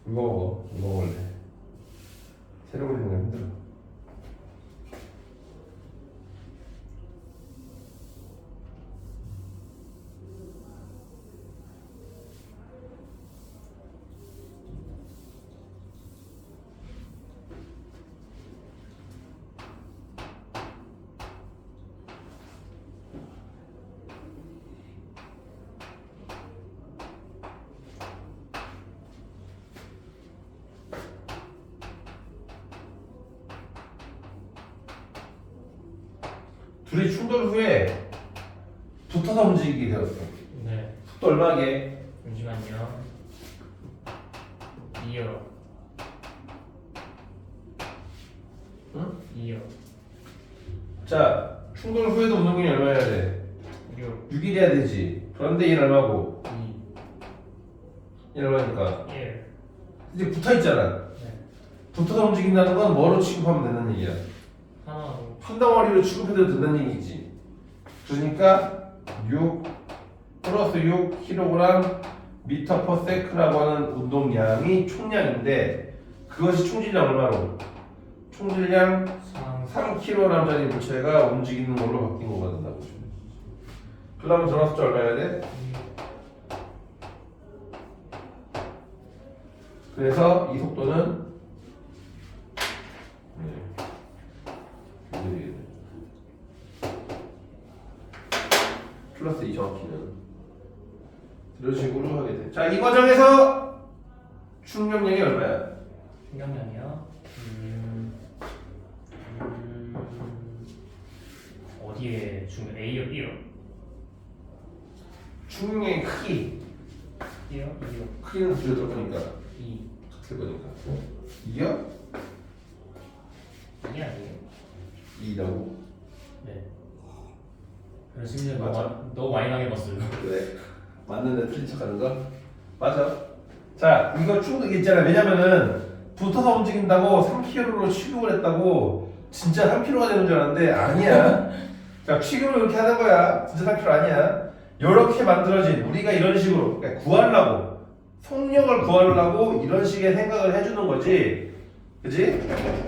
이거 먹을래. 새로 그리는 거 힘들어. 둘이 충돌 후에 붙어서 움직이게 되었어. 네. 속도 얼마게? 잠시만요. 2요. 응? 2요. 자, 충돌 후에도 운동량이 얼마여야 돼? 6. 6이 돼야 되지. 그런데 얘는 얼마고? 2. 얘는 얼마니까? 1. 이제 붙어 있잖아. 네. 붙어서 움직인다는 건 뭐로 취급하면 되는 얘기야? 하나로. 한 덩어리로 취급해도 된다는 얘기지. 그러니까 6 플러스 6kg 미터 퍼 세크라고 하는 운동량이 총량인데 그것이 총질량 얼마로? 총질량 3kg짜리 물체가 움직이는 걸로 바뀐 거가 된다고 보시면 되지. 그러면 들어갔을 때 얼마여야 돼? 그래서 이 속도는 플러스 이 정확히는 이런 식으로 하게 돼. 자, 이 과정에서 충격량이 얼마야? 충격량이요? 어디에 중요? A요, B요? 충격량의 크기. B요? 2요? 크기는 줄여들 거니까 2. 같을 거니까. 2요? 2 아니에요? 2라고? 네. 그래서 심지어 맞아. 너무 많이 당해봤어요. 그래. 맞는데 틀린 척하는 거? 맞아. 자, 이거 충격 있잖아. 왜냐면은 붙어서 움직인다고 3kg로 취급을 했다고 진짜 3kg가 되는 줄 알았는데 아니야. 자, 취급을 이렇게 하는 거야. 진짜 3kg 아니야. 이렇게 만들어진 우리가 이런 식으로 그러니까 구하려고 속력을 구하려고 이런 식의 생각을 해주는 거지. 그지?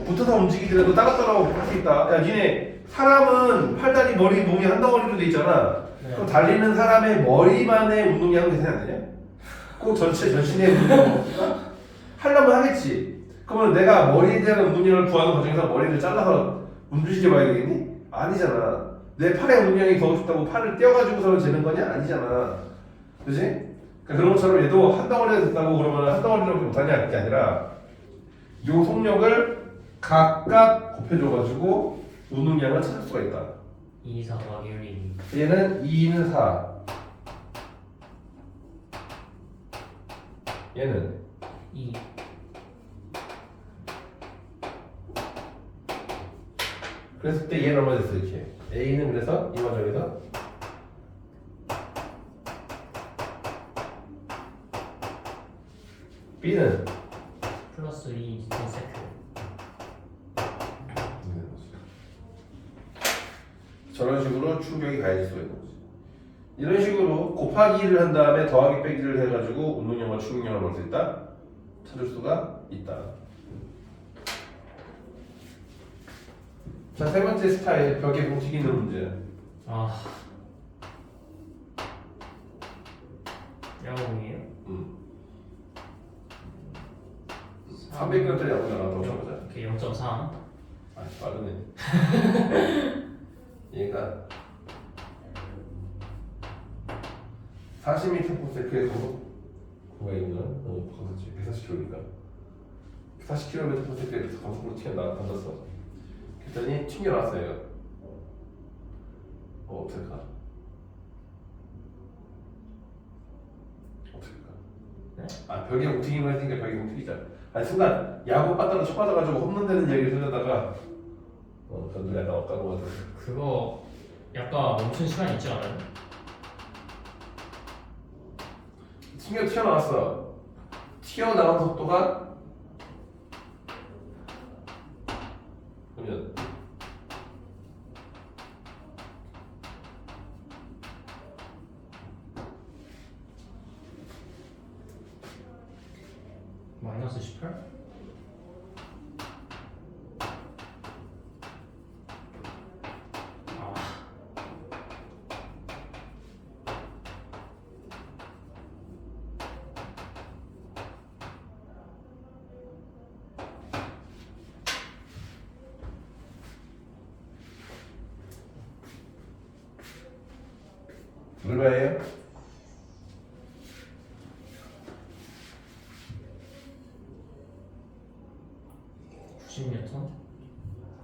붙어서 움직이더라도 따로따로 할 수 있다. 야, 니네 사람은 팔다리, 머리, 몸이 한 덩어리로 돼 있잖아. 네. 그럼 달리는 사람의 머리만의 운동량은 계산이 안 되냐? 꼭 전체 전신의 운동량 하려면 하겠지. 그러면 내가 머리에 대한 운동량을 구하는 과정에서 머리를 잘라서 움직이게 봐야 되겠니? 아니잖아. 내 팔의 운동량이 더 좋다고 팔을 떼어가지고서 재는 거냐? 아니잖아. 그지? 그러니까 그런 것처럼 얘도 한 덩어리가 됐다고 그러면 한 덩어리로 못하냐? 그게 아니라 요 속력을 각각 곱해줘가지고 운동량을 찾을 수가 있다. 2, 4 더하기 1, 2. 얘는 2는 4. 얘는 2. 그랬을 때 얘는 얼마 됐어 이렇게. A는 그래서 이 과정에서 B는 플러스 2 세트. 저런 식으로 충격이 가해질 수가 있는 거지. 이런 식으로 곱하기를 한 다음에 더하기 빼기를 해가지고 운동량과 충격량을 볼 수 있다. 찾을 수가 있다. 자, 세 번째 스타일 벽에 공식 있는 문제. 아. 야구공이에요? 300g짜리 아무나 나왔다고 쳐보자. 오케이, 0.3. 아, 빠르네. 얘가 40m/s의 강속구가 있는 강속지 140km니까 40km/s의 강속구로 던졌어. 그랬더니 튕겨나왔어요. 얘가. 어떡할까? 어떡할까? 네? 아, 벽에 움직임을 했으니까 벽에 움직이자. 아니 순간 야구 빠따로 쳐 맞아가지고 홈런 되는 얘기를 들려다가 그건 약간 엇가는 것 같아서. 그거 약간 멈춘 시간 있지 않아요? 충격 튀어나왔어. 튀어나온 속도가 그러면 마이너스 18? 아, 얼마예요?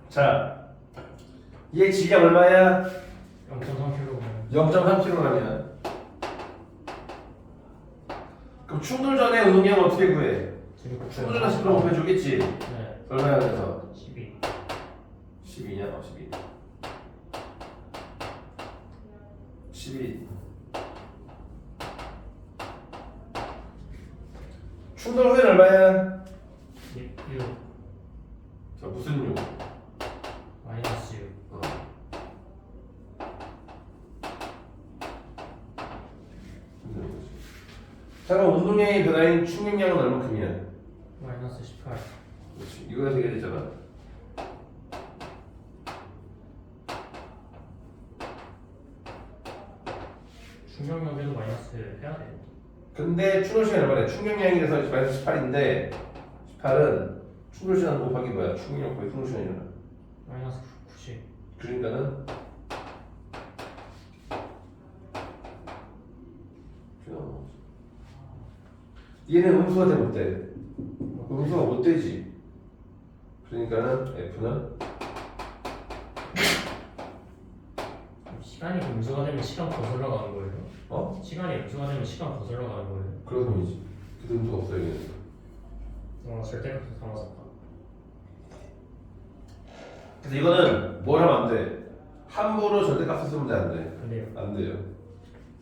자, 얘 질량 얼마야? 0.3kg. 0.3kg라면 그럼 충돌 전에 운동량은 어떻게 구해? 충돌 전에 10kg 곱해주겠지? 네, 얼마야 그래서? 12. 12냐? 12 충돌 후에는 얼마야? 6. 자 무슨 6? 마이너스 6. 자 그럼 운동량의 변화인 충격량은 얼마큼이야? 마이너스 18. 그렇지 이거가 되게 되잖아. 충격력에도 마이너스 해야 돼요. 근데 충돌 시간이 얼마래? 충격량이 돼서 마이너스 18인데 18은 충돌 시간 곱하기 뭐야? 충격력 곱하기 충돌 시간이잖아. 마이너스 90. 그러니까는 얘는 음수가 되면 어때? 음수가 못 되지. 그러니까는 F는 시간이 음수가 되면 시간 거슬러 가는 거예요? 어? 시간이 음수가 되면 시간 거슬러 가는 거예요? 그런 셈이지. 그 음수가 없어요 얘는. 절대값도 다 맞았다. 그래서 이거는 뭘 하면 안 돼? 함부로 절대값을 쓰면 안 돼. 안 돼요. 안 돼요.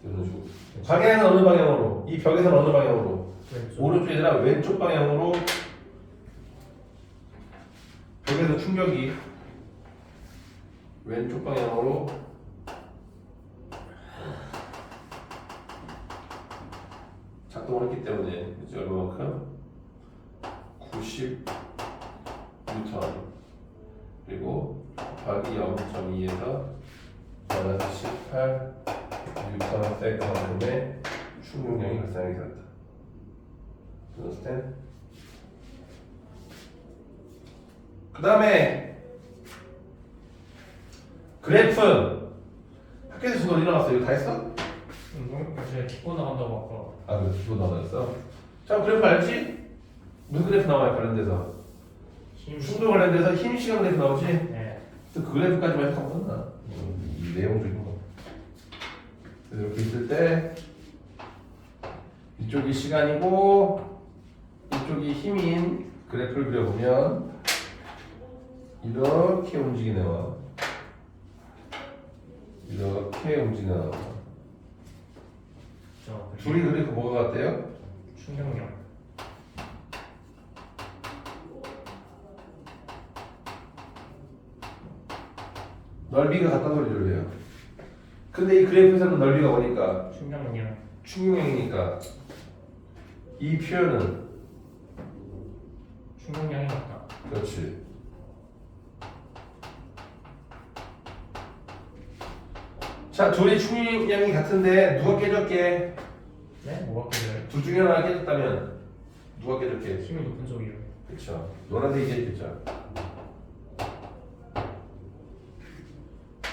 이런 식으로. 방향은 어느 방향으로? 이 벽에서는 어느 방향으로? 왼쪽. 오른쪽이 아니라 왼쪽 방향으로 벽에서 충격이 왼쪽 방향으로 작동을 했기 때문에 이제 얼마만큼? 90 뉴턴 그리고 곱하기 0.2에서 마이너스 18 뉴턴 세컨드의 충격량이 발생하게 되었다. understand? 그 다음에 그래프 학교에서 지금 일어났어. 이거 다 했어? 제가 기고 나간다고 아 그래 기본 나왔어? 자 그래프 알지? 무슨 그래프 나와요 관련돼서? 아까 힘. 충돌 관련돼서 힘 시간 그래프 나오지? 네. 그 그래프까지만 해서 끝나. 이 내용적인 거. 그래서 이렇게 있을 때 이쪽이 시간이고 이쪽이 힘인 그래프를 그려보면 이렇게 움직이네요. 이렇게 움직이네요. 둘이 그래프 뭐가 같대요? 충격력. 넓이가 같다는 소리를 해요. 근데 이 그래프에서는 넓이가 뭐니까? 충격력. 충격량이니까 이 표현은 충격량이 같다. 그렇지. 자 둘이 충격량이 같은데 누가 깨졌게? 네? 뭐가 깨져요? 둘 중에 하나가 깨졌다면 누가 깨졌게? 힘이 높은 쪽이요. 그렇죠. 노란색이 깨졌겠죠.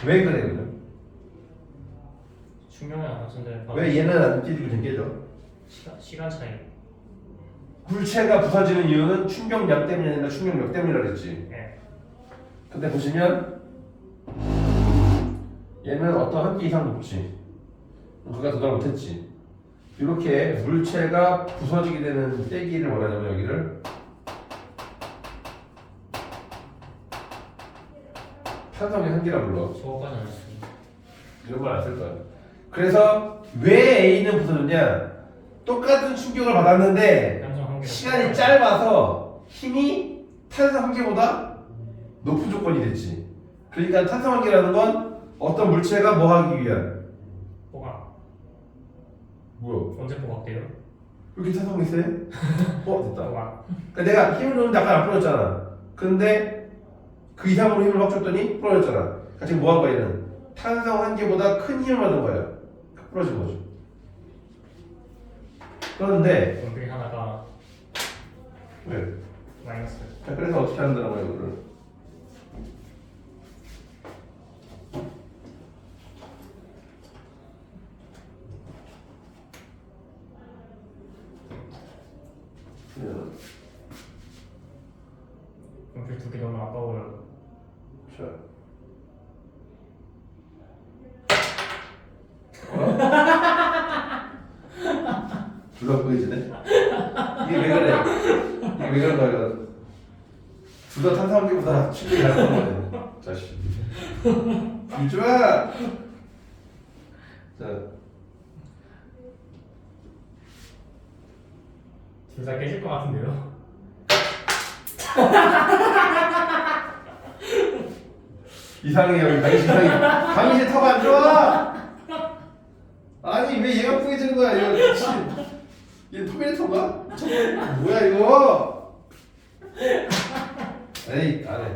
왜 그래 그럼? 충격량 같은데. 왜 얘는 안 깨지고 쟤는 깨져? 시간 차이. 물체가 부서지는 이유는 충격량 때문이 아니라 충격력 때문이라 그랬지. 네. 근데 보시면 얘는 어떤 한 개 이상 높지. 그가 도달 못했지. 이렇게 물체가 부서지게 되는 때기를 말하자면 여기를 탄성의 한계라 불러. 저거까지 안 했습니다. 이런 걸 안 쓸 거야. 그래서 왜 A는 부서졌냐? 똑같은 충격을 받았는데 탄성 한계가 시간이 짧아서 힘이 탄성 한계보다 높은 조건이 됐지. 그러니까 탄성 한계라는 건 어떤 물체가 뭐 하기 위한? 뽀각. 뭐야? 언제 뽀각돼요? 왜 이렇게 탄성이 세? 됐다. 뽀각. 그러니까 내가 힘을 줬는데 아까 안 풀어졌잖아. 근데 그 이상으로 힘을 확 줬더니 풀어졌잖아. 그러니까 지금 뭐 한 거야 얘는? 탄성 한계보다 큰 힘을 받은 거야. 풀어진 거죠. 그런데 원필 하나가 왜? 마이너스. 자, 그래서 어떻게 한다는 거야 이거를? 원필 두 개 너무 아까워요. 자. 둘다 보이지네? 이게 왜 그래? 이게 왜 그런 거야? 둘다 탄산기보다 충분히 잘하는 거네. 자식. 불주아! 자. 둘 다 깨질 것 같은데요? 이상해, 여기 강의실 이상해. 강의실 터가 안 좋아! 아니, 왜 얘가 뿌개지는 거야, 이거 미친. 얘 터미네이터인가? 뭐야, 이거? 에이, 안 해.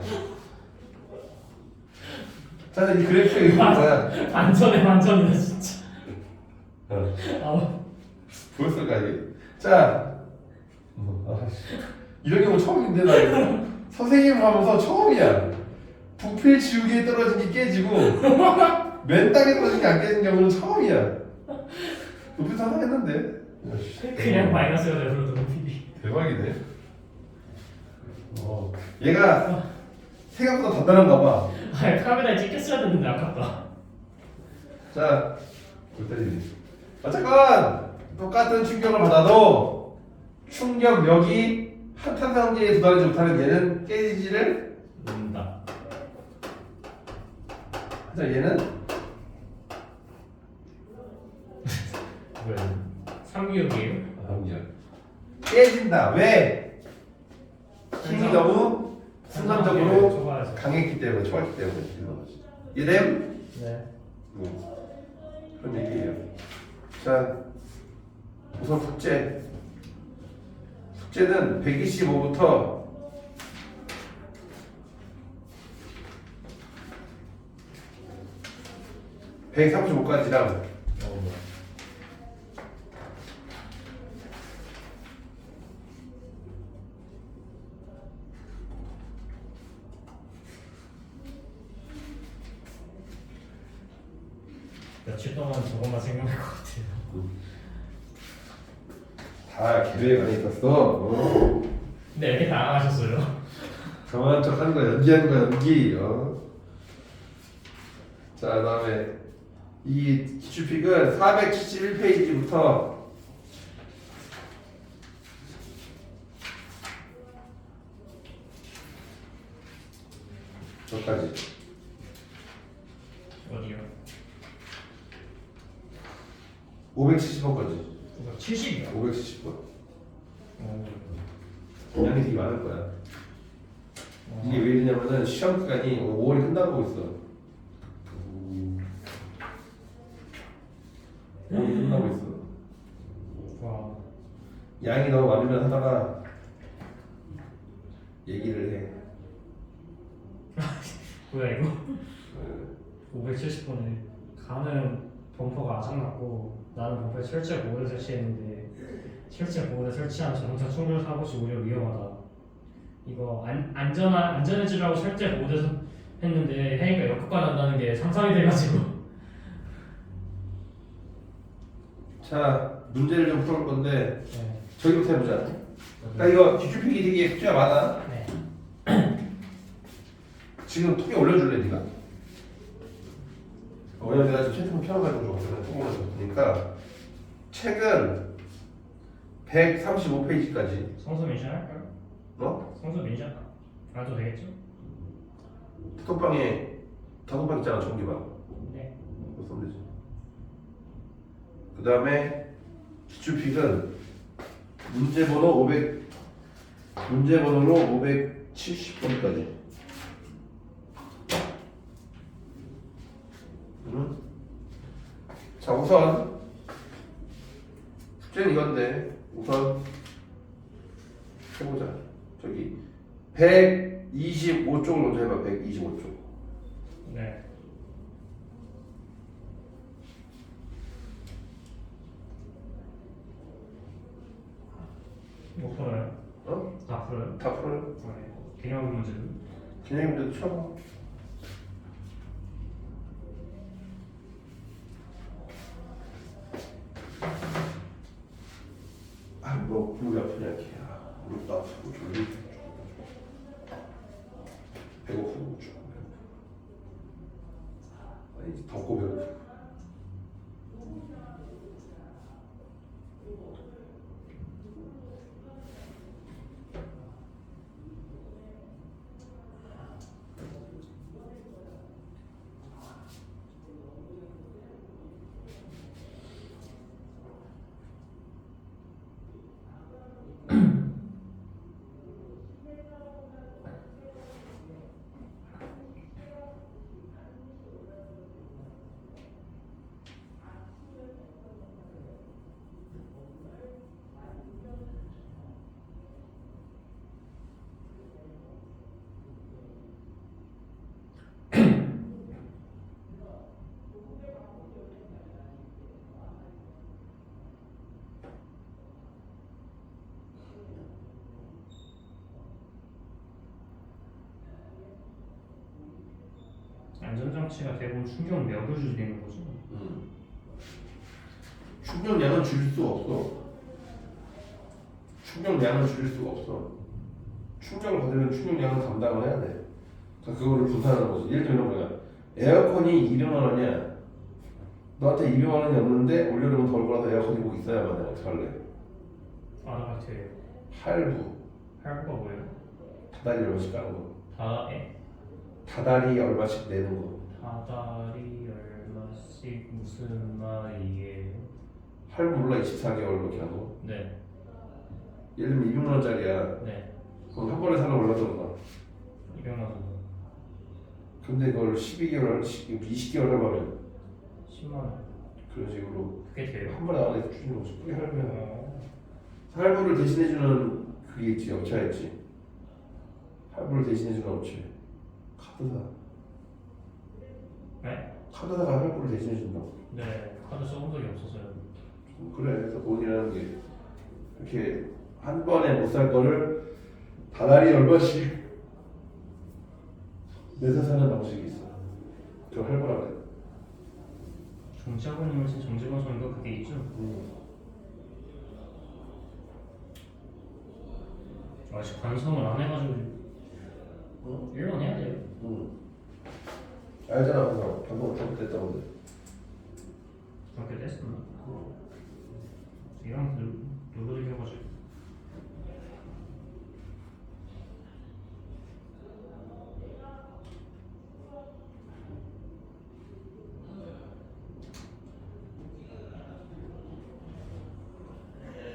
자, 이 그래프 이거 뭐야? 반전에 반전이다 진짜. 어. 아우. 보였을까, 이게? 자. 이런 경우 처음인데, 나 이거. 선생님 하면서 처음이야. 부필 지우개에 떨어진 게 깨지고, 맨 땅에 떨어진 게 안 깨진 경우는 처음이야. 높이 상상했는데. 그냥 마이너스가 돼서 원필이. 대박이네. 얘가 생각보다 단단한가 봐. 아 카메라에 찍혔어야 됐는데 아깝다. 자, 골때리네. 어쨌건 똑같은 충격을 받아도 충격력이 한 탄산기에 도달하지 못하는 얘는 깨지지를 는다. 자, 얘는 뭐야? 3기억이에요? 깨진다. 왜? 힘이 너무 순간적으로 좁아야죠. 강했기 때문에, 초았기 때문에. 이해됨? 네. 그런 얘기예요. 자, 우선 숙제. 숙제는 125부터 135까지랑 며칠 동안 저것만 생각할 것 같아요. 다 계획 안에 있었어. 근데 이렇게 당황하셨어요? 정한 척 하는 거 연기하는 거 연기. 자, 그다음에 이 기출픽은 471페이지부터 여기까지. 어디요? 570번까지. 70이요? 570번. 양이 되게 많을 거야. 이게 왜 이러냐면은 시험 기간이 5월이 끝나고 있어. 5월이 끝나고 있어. 와. 양이 너무 많으면 하다가 얘기를 해. 뭐야 이거? 570번에 가는 범퍼가 아작났고 나는 범퍼에 철제 보호대 설치했는데 철제 보호대 설치한 자동차 충돌 사고 시 오히려 위험하다. 이거 안전해지라고 철제 보호대 했는데 해니까 역효과 난다는 게 상상이 돼가지고. 자, 문제를 좀 풀어볼 건데 네. 저기부터 해보자. 그러니까 이거 기출픽이 되게 숙제가 많아. 네. 지금 톡에 올려줄래 네가? 왜냐면 내가 지금 채팅을 펴놔가지고 저거는 톡 올려줬으니까 책은 135페이지까지. 성수 멘션 할까요? 어? 성수 멘션 안 해도 되겠죠? 톡방에 단원박 있잖아, 전기박. 네. 그거 쓰면 되지. 그 다음에 기출픽은 문제번호로 570번까지. 자, 우선 숙제는 이건데 우선 해보자. 저기 125쪽을 먼저 해봐. 125쪽. 네. 뭐 풀어요? 어? 다 풀어요? 다 풀어요. 네. 개념 문제는? 개념 문제도 쳐봐. 아, 뭐 무릎이 아프냐 이렇게. 무릎도 아프고 졸리고 배고프고 좀. 아니 덥고 배고프고. 안전장치가 대부분 충격력을 줄이는 거죠. 충격량은 줄일 수가 없어. 충격량은 줄일 수가 없어. 충격을 받으면 충격량은 감당을 해야 돼. 그러니까 그거를 분산하는 거지. 예를 들면 뭐야? 에어컨이 200만 원이야. 너한테 200만 원이 없는데 올여름은 덜 걸어서 에어컨이 꼭 있어야만 해. 어떡할래? 아나같아요. 할부. 할부가 뭐예요? 다달이 얼마씩 가는 거. 다달이 얼마씩 내는 거. 다달이 얼마씩 무슨 말이에요? 할부 몰라 24개월 이렇게 하고. 네. 예를 들면 200만 원짜리야. 네. 그럼 한 번에 사면 올라던가. 200만 원. 근데 그걸 12개월, 20개월 하면 10만 원. 그런 식으로 그게 돼요? 한 번에 안에 주는 거지. 그게 할부야. 할부를 대신해주는 그게 있지, 업체가 있지. 할부를 대신해주는 업체. 카드사. 네? 카드사가 할부를 대신해준다고. 네. 카드 써본 적이 없어서요. 그래, 그래서 돈이라는 게 이렇게 한 번에 못 살 거를 다달이 얼마씩 내서 사는 방식이 있어. 그 할부라 그래. 정치학원님은 지금 정치방송인가 그게 있죠? 아직 반성을 안 해가지고 1년 해야 돼요. 알잖아, 방송 잘못됐다고. 근데. 그렇게 됐었나? 이랑 눌러드려가지고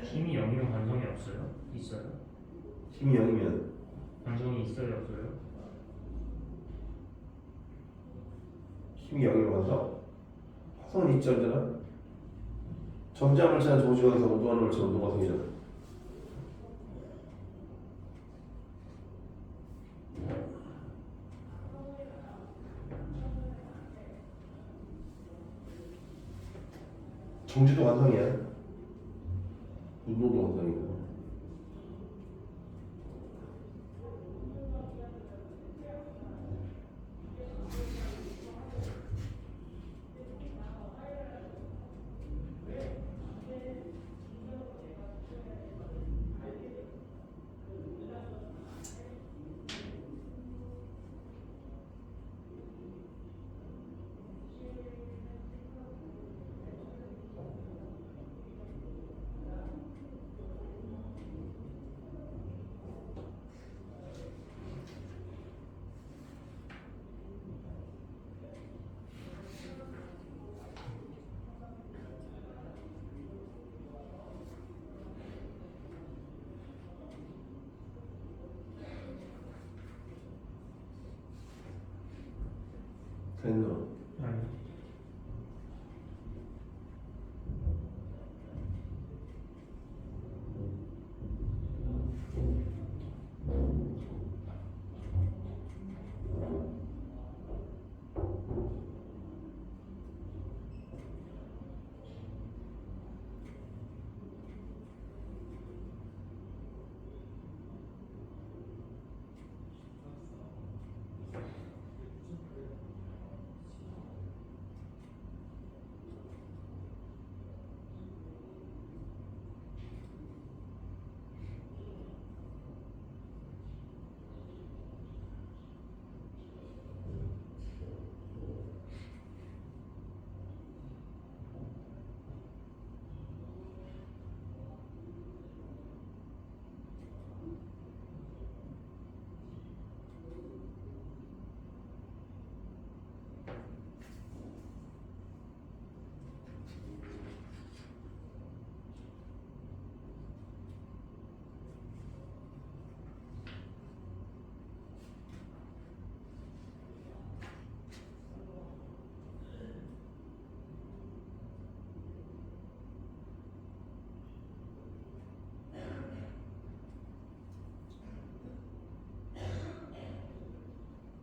힘이 0이면 반성이 없어요? 있어요? 힘이 0이면 반성이 있어요? 없어요? 힘이 0이면 완성? 화성은 있지 언제나? 전자물체는 조지원에서 운동하는 물체 운동화성이잖아. 정지도 완성이야. 운동도 완성이고. 됐노. 아니.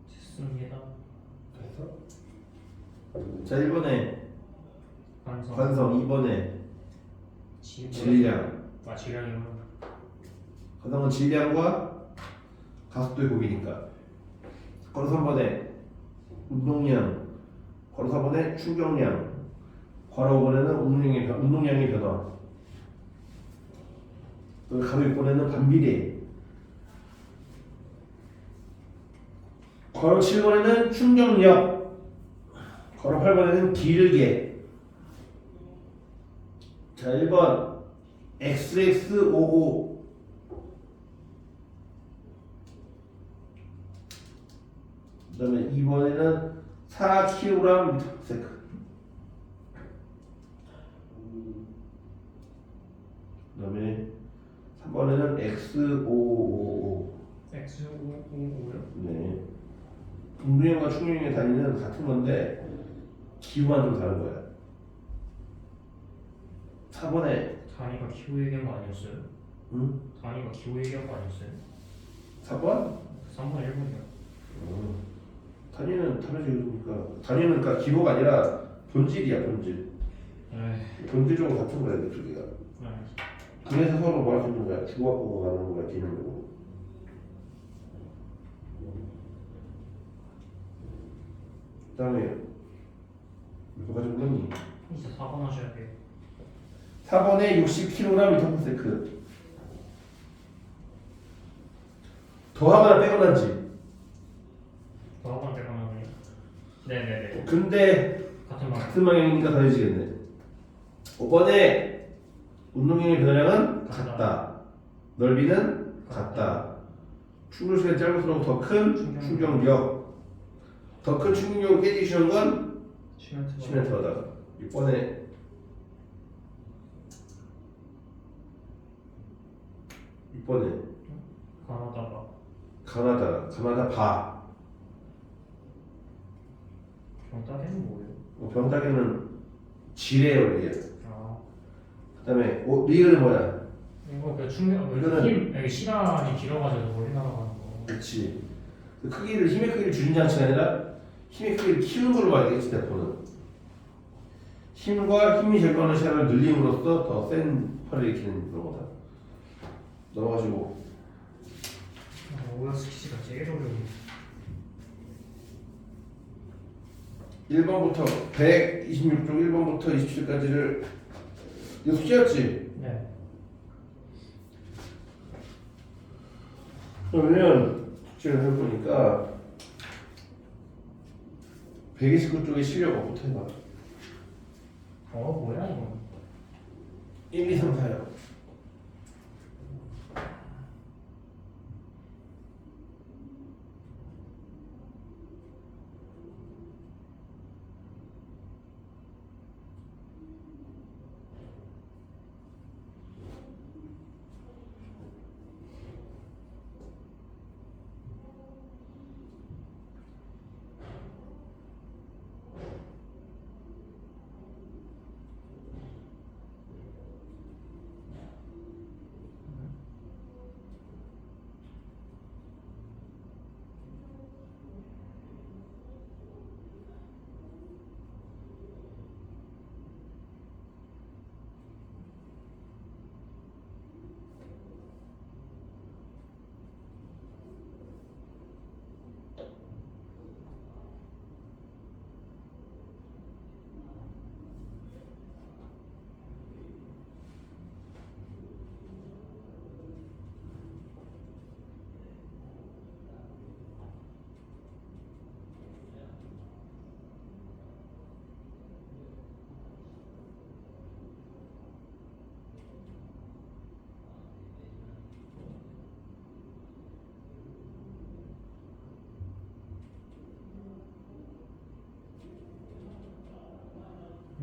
됐습니다. 됐어? 자 1번에 관성. 관성, 2번에 질량. 아 질량이요. 관성은 질량과 가속도의 곱이니까. 권 3번에 운동량, 권 4번에 충격량, 권 5번에는 운동량의 변화. 또 가로 6번에는 반비례. 권 7번에는 충격력, 권 8번에는 길게. 자 1번 XX55 그 다음에 2번에는 4kg/s 그 다음에 3번에는 X555 X555요? 네. 운동량과 충격량의 단위는 같은 건데 기호만 좀 다른 거야. 4번에 단위가 기호 얘기한 거 아니었어요? 응? 단위가 기호 얘기한 거 아니었어요? 4번? 3번 1번이요. 단위는 다르니까 단위는 그러니까 기호가 아니라 본질이야 본질. 본질적으로 같은 거야 그 두 개가. 그래서 서로 뭐 할 수 있는 거야? 주고받고 가는 거야 개념적으로. 그 다음에 뭐가 좀 뭐니? 이제 4번 하셔야 돼요. 4번에 60kg/s 더하거나 빼거나지. 더하거나 빼거나 그냥. 네네네. 근데 같은 말. 같은 방향이니까 더해지겠네. 5번에 운동량의 변화량은 같다. 넓이는 같다. 충돌 시간이 짧을수록 더 큰 충격력. 더 큰 충격력을 깨지기 쉬운 건 시멘트하다. 6번에 가나다 바. 병따개는 뭐예요? 병따개는 질의 원리야. 아 그다음에 리을은 뭐야? 이거 그 충격 이거는- 힘 여기 시간이 길어가지고 멀리 날아가는 거. 그렇지. 그 크기를 힘의 크기를 줄인 장치가 아니라 힘의 크기를 키우는 걸로 봐야 되겠지 대포는. 힘과 힘이 제거하는 시간을 늘림으로써 더 센 파를 일으키는 그런 거다. 넘어가시고 오야스키치가 제일 어려운. 1번부터 126쪽 1번부터 27까지를 이거 숙제였지? 네. 그러면 숙제를 해보니까 129쪽에 실력 뭐부터 해봐. 뭐야 이거? 1, 2, 3, 4요.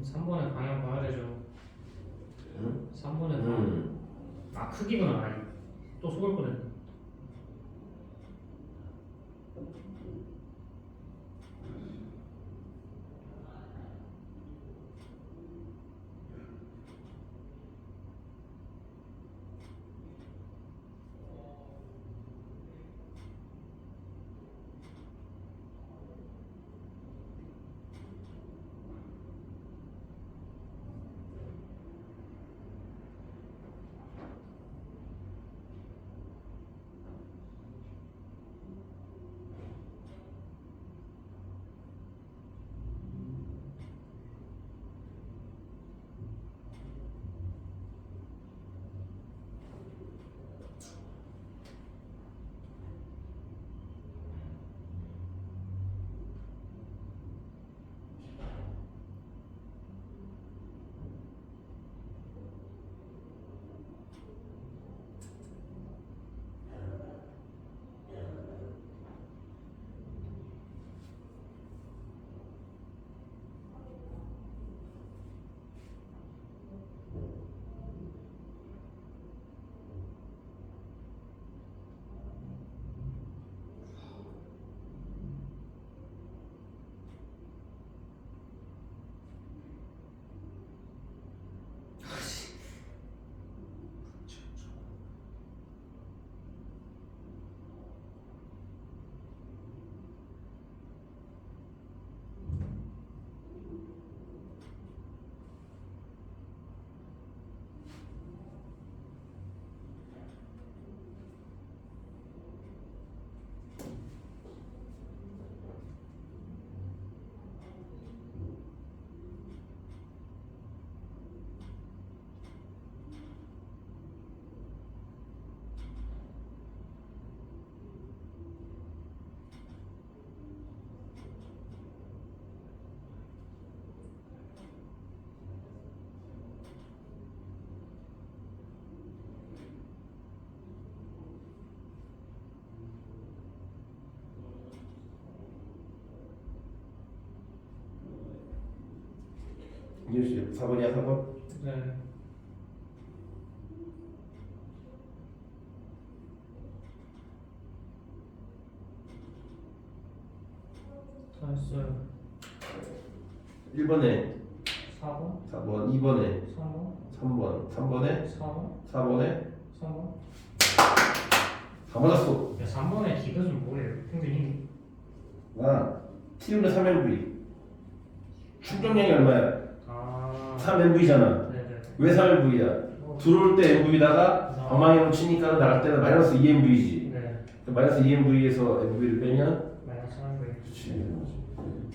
3번에 방향 봐야 되죠. 응? 3번에 아 크기구나. 아니, 또 속을 뻔했네. 이유씨 4번이야 4번? 네. 다 했어요. 1번에 4번, 4번, 2번에 3번, 3번, 3번에 4번, 4번에 3번. 다 맞았어. 야, 3번의 기급은 뭐예요? 평균 힘이? 나 T분의 3MV 충전량이 얼마야? 아, 3MV잖아. 네네. 왜 3MV야? 들어올 때 MV다가 방망이로 치니까 나갈 때는 마이너스 2MV지. 네. 마이너스 2MV에서 MV를 빼면 마이너스 3분. 그렇지.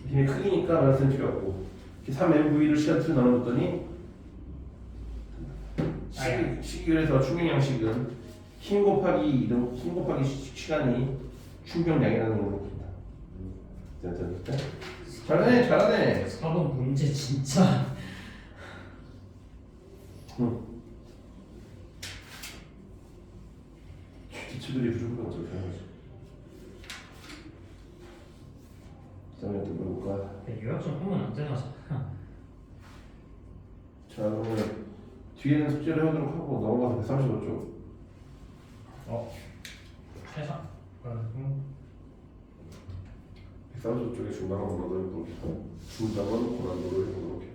힘이 크기니까 마이너스는 필요 없고 3MV를 시간으로 나눠줬더니 시계에서 충격량식은 힘 곱하기 이동, 힘 곱하기 시간이 충격량이라는 걸로 봅니다. 됐다. 잘하네, 잘하네. 4번 문제 진짜. 기초들이 부족하면 어떻게 하는 거지? 다음에 또 볼까? 요약 좀 하면 안 되나? 자, 그러면 뒤에는 숙제를 하도록 하고 넘어가서 135쪽. 세상. 135쪽에 중단원 고난도를 해보겠습니다. 중단원 고난도를 해보도록 해요.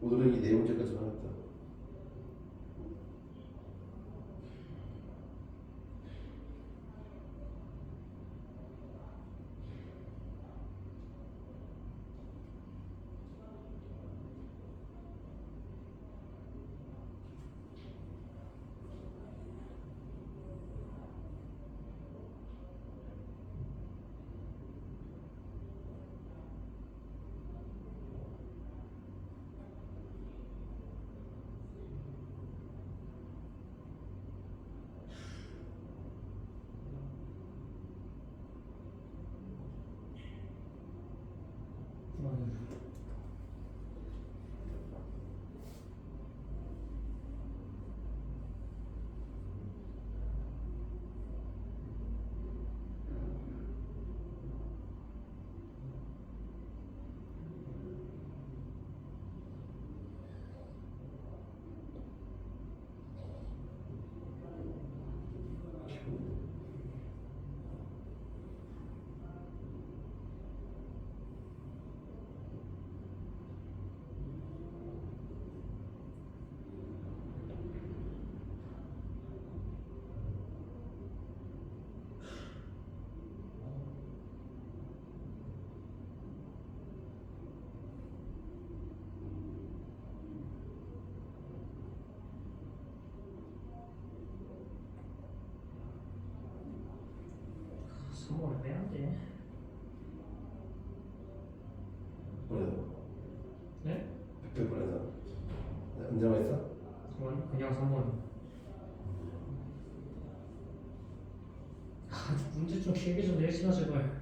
오늘은 이 네 문제까지 하겠다. 선물을 빼야 돼. 그래서 네? 100%에서 언제만 했어? 그냥 3번. 문제 좀 길게 좀 내시나 제발.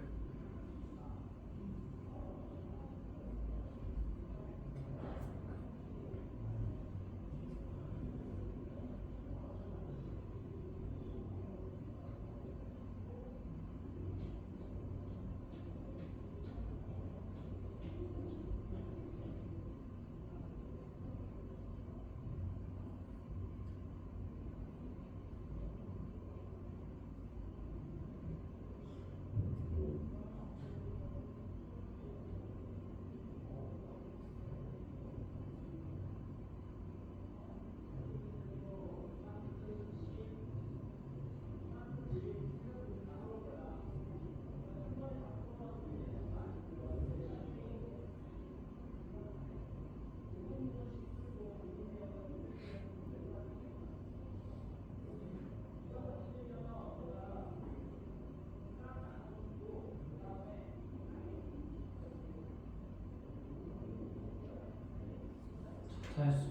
다 했어요.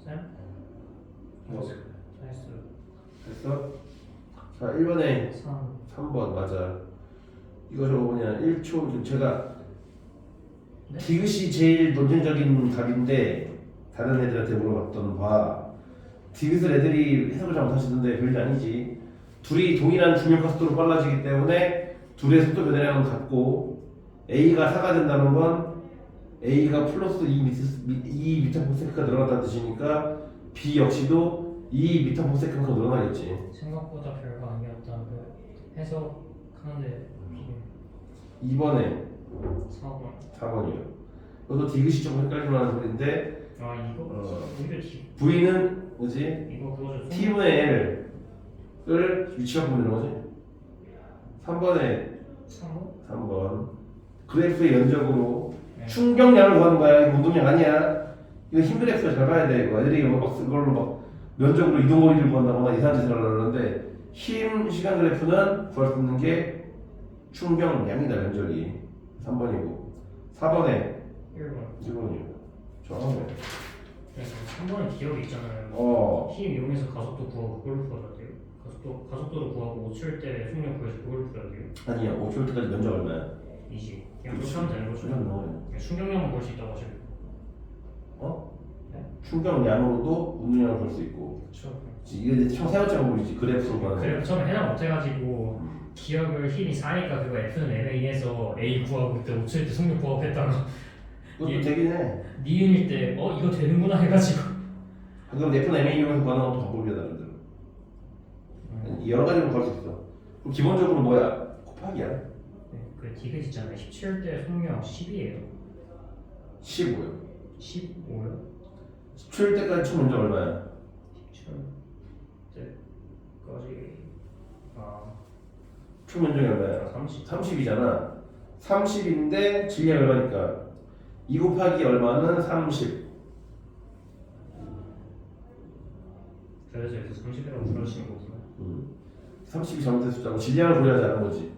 쌤? 뭐 다 했어요. 됐어? 자 1번에 3. 3번 맞아. 이거 저거 뭐냐 1초 제가 네? 디귿이 제일 논쟁적인 답인데 다른 애들한테 물어봤던 바 디귿을 애들이 해석을 잘못하시던데 별일 아니지. 둘이 동일한 중력화 속도로 빨라지기 때문에 둘의 속도 변화량은 같고 A가 4가 된다는 건 A가 플러스 2m/s가 늘어난다는 뜻이니까 B 역시도 2m/s만큼 늘어나겠지. 생각보다 별거 아니었다. 그 해석하는데 2번에 4번. 4번이요. 이것도 디귿이 조금 헷갈릴 만한 소리인데 아 이거 오히려 V는 뭐지? 이거 그거죠. T분의 L을 위치가 보면 되는 거지? 3번에 3호? 3번 그래프의 연적으로 네. 충격량을 구하는 거야. 이거 운동량 아니야. 이거 힘 그래프가 잘 봐야 돼. 이거 애들이 막 그걸로 막 면적으로 이동거리를 구한다거나 이상한 짓을 하려고 그러는데 힘 시간 그래프는 구할 수 있는 게 충격량이다. 면적이 3번이고 4번에 1번. 1번이요. 정확해. 그래서 3번은 기억이 있잖아요. 어. 힘 이용해서 가속도 구하고 그걸 풀어야 돼요. 가속도를 구하고 5칠 때 속력 구해서 그걸 풀어야 돼요. 아니야. 5초 때까지 면적 얼마야? 20. 그냥 그렇게 하면 되는 거죠. 충격 넣어요. 충격량만 볼 수 있다고 하시면. 어? 네? 충격량으로도 운동량을 볼 수 있고. 그렇죠. 이게 총 세 번째 방법이지. 그래프로 가는. 그래 처음에 해당 못해가지고 기억을 힘이 4니까 그거 F는 MA에서 A 구하고 그때 5칠 때 속력 구하고 했다가 그것도 예. 되긴 해. 니은일 때 이거 되는구나 해가지고. 그럼 F는 MA 이용해서 구하는 것도 방법이야. 나름대로. 여러 가지로 구할 수 있어. 그럼 기본적으로 뭐야? 곱하기야. 그 디귿 있잖아요. 17대 속력 10이에요. 15요. 15요? 17 때까지 총 면적 얼마야? 17대까지 총 면적이 얼마야? 30. 30이잖아. 30인데 질량이 얼마니까? 2 곱하기 얼마는 30. 그래서 여기서 30이라고 불러주시는 거구나. 30이 잘못된 숫자고 질량을 고려하지 않은 거지.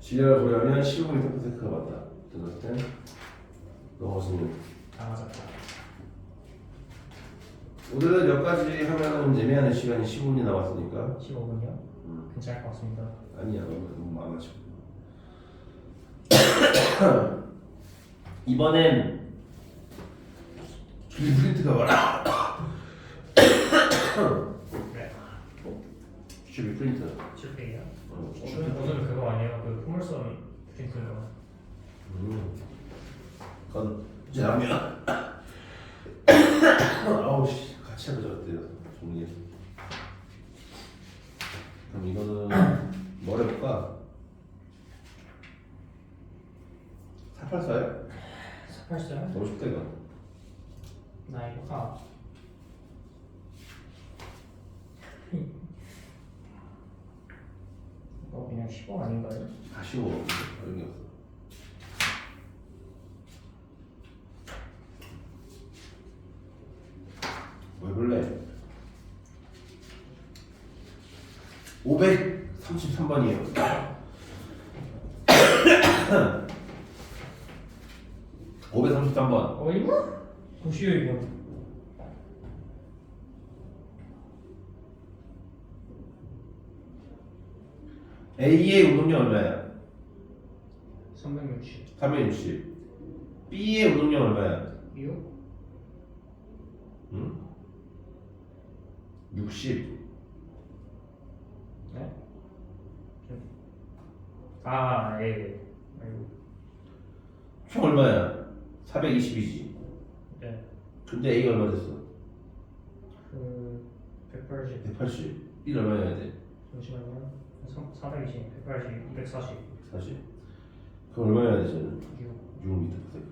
질량을 고려하면 15분의 테크가 맞다. 들었을 때 넘어지면 다 맞았다. 오늘은 여기까지 하면 예매하는 시간이 15분이 남았으니까 15분이요? 괜찮을 것 같습니다. 아니야 너무 많아지고 이번엔 이 프린트가 와라. 그래. 슈비 프린트. 700이야? 오늘은 그거 아니에요? 그 포물선 프린트인가? 그건 이제 나면 아우 씨 같이 해보자 어때요? 종이에. 그럼 이거는 뭘 해볼까? 484요? 48살? 너무 쉽다 이거. 나이가 이거 그냥 15 아닌가요? 아쉬워. 어려운 게 없어. 뭐 해볼래? 533번이에요. 533번. 이거? 도시요 이거. A의 운동량 얼마야? 360 360. B의 운동량 얼마야? 6? 응? 60. 네? 예. 아이고. 총 얼마야? 420이지. 네. 근데 A가 얼마 됐어? 그 180. 180. B는 얼마여야 돼? 잠시만요. 420, 180, 240. 40. 그럼 얼마여야 돼 저는? 6. 6m per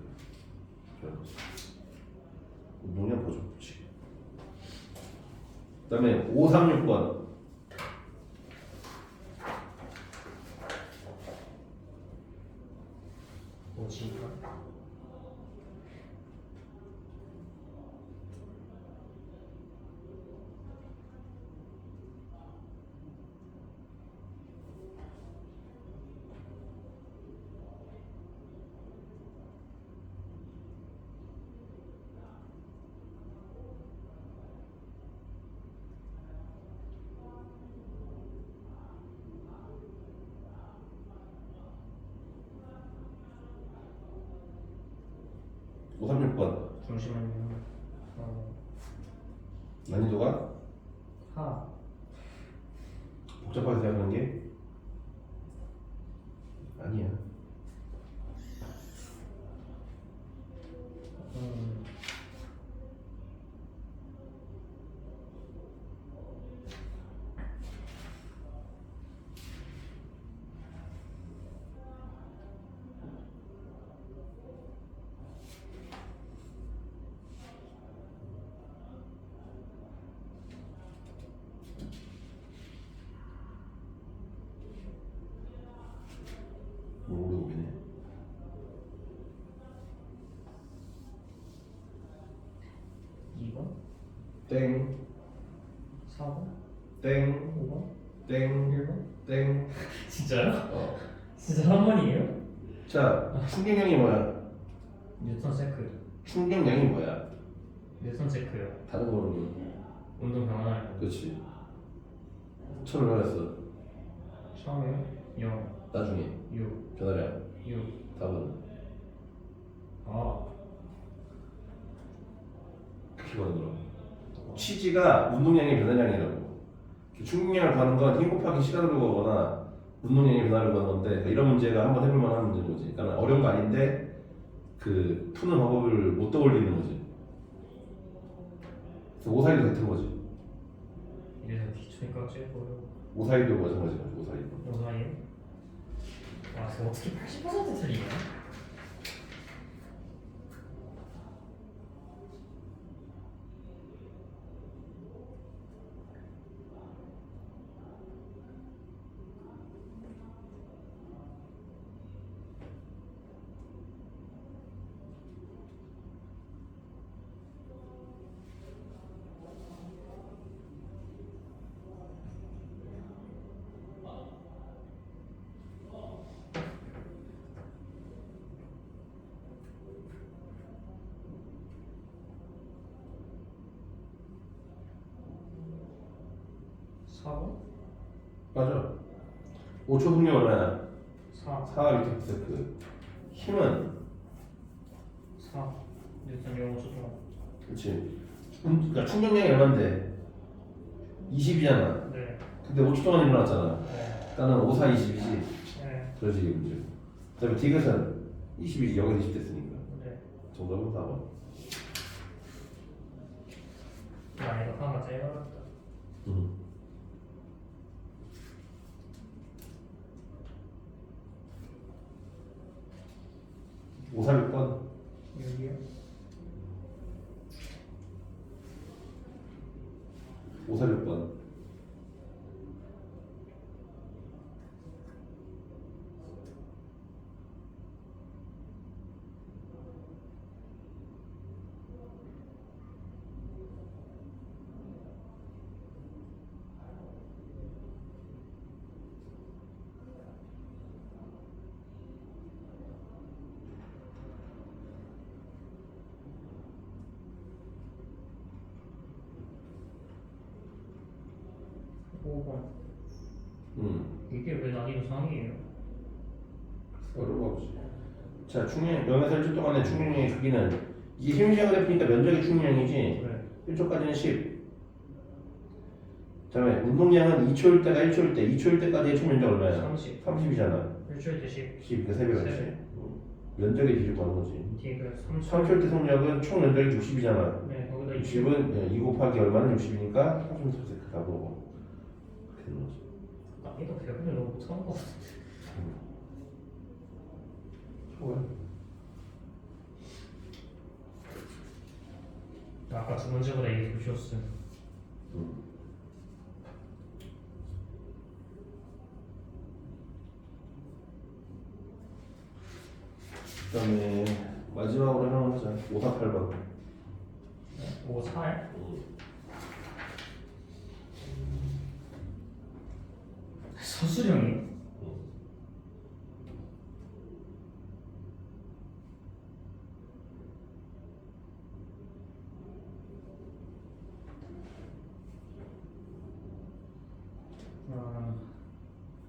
second. 좋아. 운동량 보죠. 그렇지. 그 다음에 536번. 뭐지? 잠시만요. 난이도가 하. 복잡하게 생각하는 게 아니야. 뭘 오래 보기네. 2번? 땡, 4번? 땡, 5번? 땡, 1번? 땡. 진짜요? 어. 진짜 한 번이에요? 자, 충격량이 뭐야? 뉴턴 세크. 충격량이 뭐야? 뉴턴 세크요. 다른 거는 운동 변화요. 그렇지. 처음 얼마였어? 처음에요? 0, 나중에 6, 변화량 6. 답은 아, 그거는 그럼 취지가 운동량의 변화량이라고. 충격량을 구하는 건 힘 곱하기 시간을 구하거나 운동량의 변화를 구하는 건데 그러니까 이런 문제가 한번 해볼 만한 문제인 거지. 그러니까 어려운 거 아닌데 그 푸는 방법을 못 떠올리는 거지. 그래서 오사이도 같은 거지. 이래서 기초니까 제일 보여. 오사이도 마찬가지야. 오사이도. 오사이에? 와, 그거 어떻게 80% 틀리냐? 사고? 맞아. 5초 속력 얼마야? 4. 4 밑에 그 힘은 4. 일단 영어 초등학. 그렇지. 그러니까 충격량이 얼마인데? 20이잖아. 네. 근데 5초 동안 일어났잖아. 네. 나는 5, 4, 20이지. 네. 그러지 문제. 그다음에 디귿은 20이지. 여기서 20 됐으니까. 네. 정답은 4번. 아, 이거 하나 제일 어렵다. 응. 오, 4, 6번. 여기요? 5, 4, 6번. 오번 이게 왜 난이도 상이에요? 어려워 보지. 자, 충격 0에서 1초 동안의 충격량의 크기는 이게 힘시간 그래프니까 면적의 충격량이지. 네. 1초까지는 10. 그다음에 운동량은 2초일 때가 1초일 때, 2초일 때까지의 총 면적 얼마야? 30. 30이잖아. 1초일 때 10. 10, 그 3배 같이. 면적의 비율 구하는 거지. D가 30. 3초일 때 속력은 총 면적이 60이잖아. 네, 거기다 60은 2 곱하기 얼마는 60이니까 30% 크다고 보고. 그렇게 되는 거지. 난이도 배분을 너무 못하는 것 같은데. 좋아요. 아까 두 번째보다 이게 더 쉬웠어요. 그다음에 마지막으로 하나 하자. 5, 4, 8번. 5, 4에? 서술형이?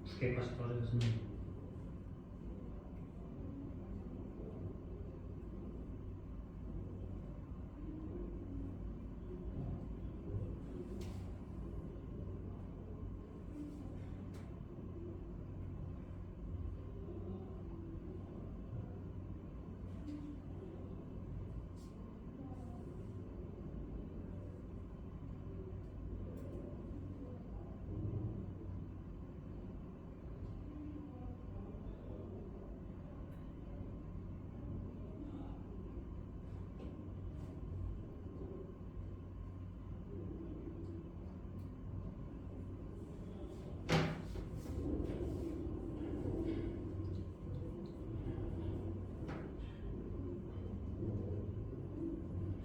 두 개까지 떨어졌습니다.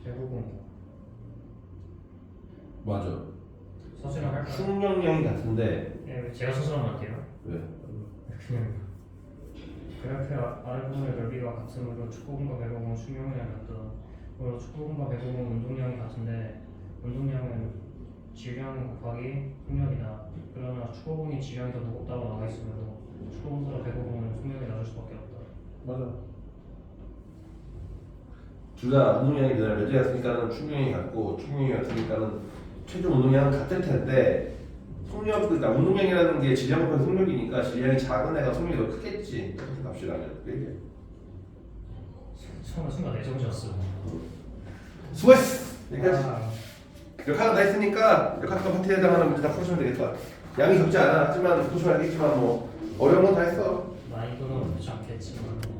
대부분 맞아. 서술형 할까요? 충격량이 같은데 네, 제가 서술하면 안 돼요? 왜? 그냥 그래프 아랫부분의 넓이가 같으므로 축구공과 배구공은 충격량이 같다. 그리고 축구공과 배구공은 운동량이 같은데 운동량은 질량 곱하기 속력이다. 그러나 축구공이 질량이 더 무겁다고 나와 있으므로 축구공보다 배구공은 속력이 낮을 수밖에 없다. 맞아. 둘 다 운동량이 면적이 같으니까는 충격량이 같고 충격량이 같으니까는 최종 운동량은 같을 텐데 속력 그러니까 운동량이라는 게 질량 곱하기 속력이니까 질량이 작은 애가 속력이 더 크겠지. 똑같은 값이라면 그게. 처음에 순간 내정지였어. 수고했어. 여기까지. 아, 역할은 다 했으니까 역할 파트에 해당하는 문제 다 풀으시면 되겠다. 양이 적지 않아. 하지만 풀으시면 알겠지만 뭐 어려운 건 다 했어. 나 난이도는 그렇지 않겠지만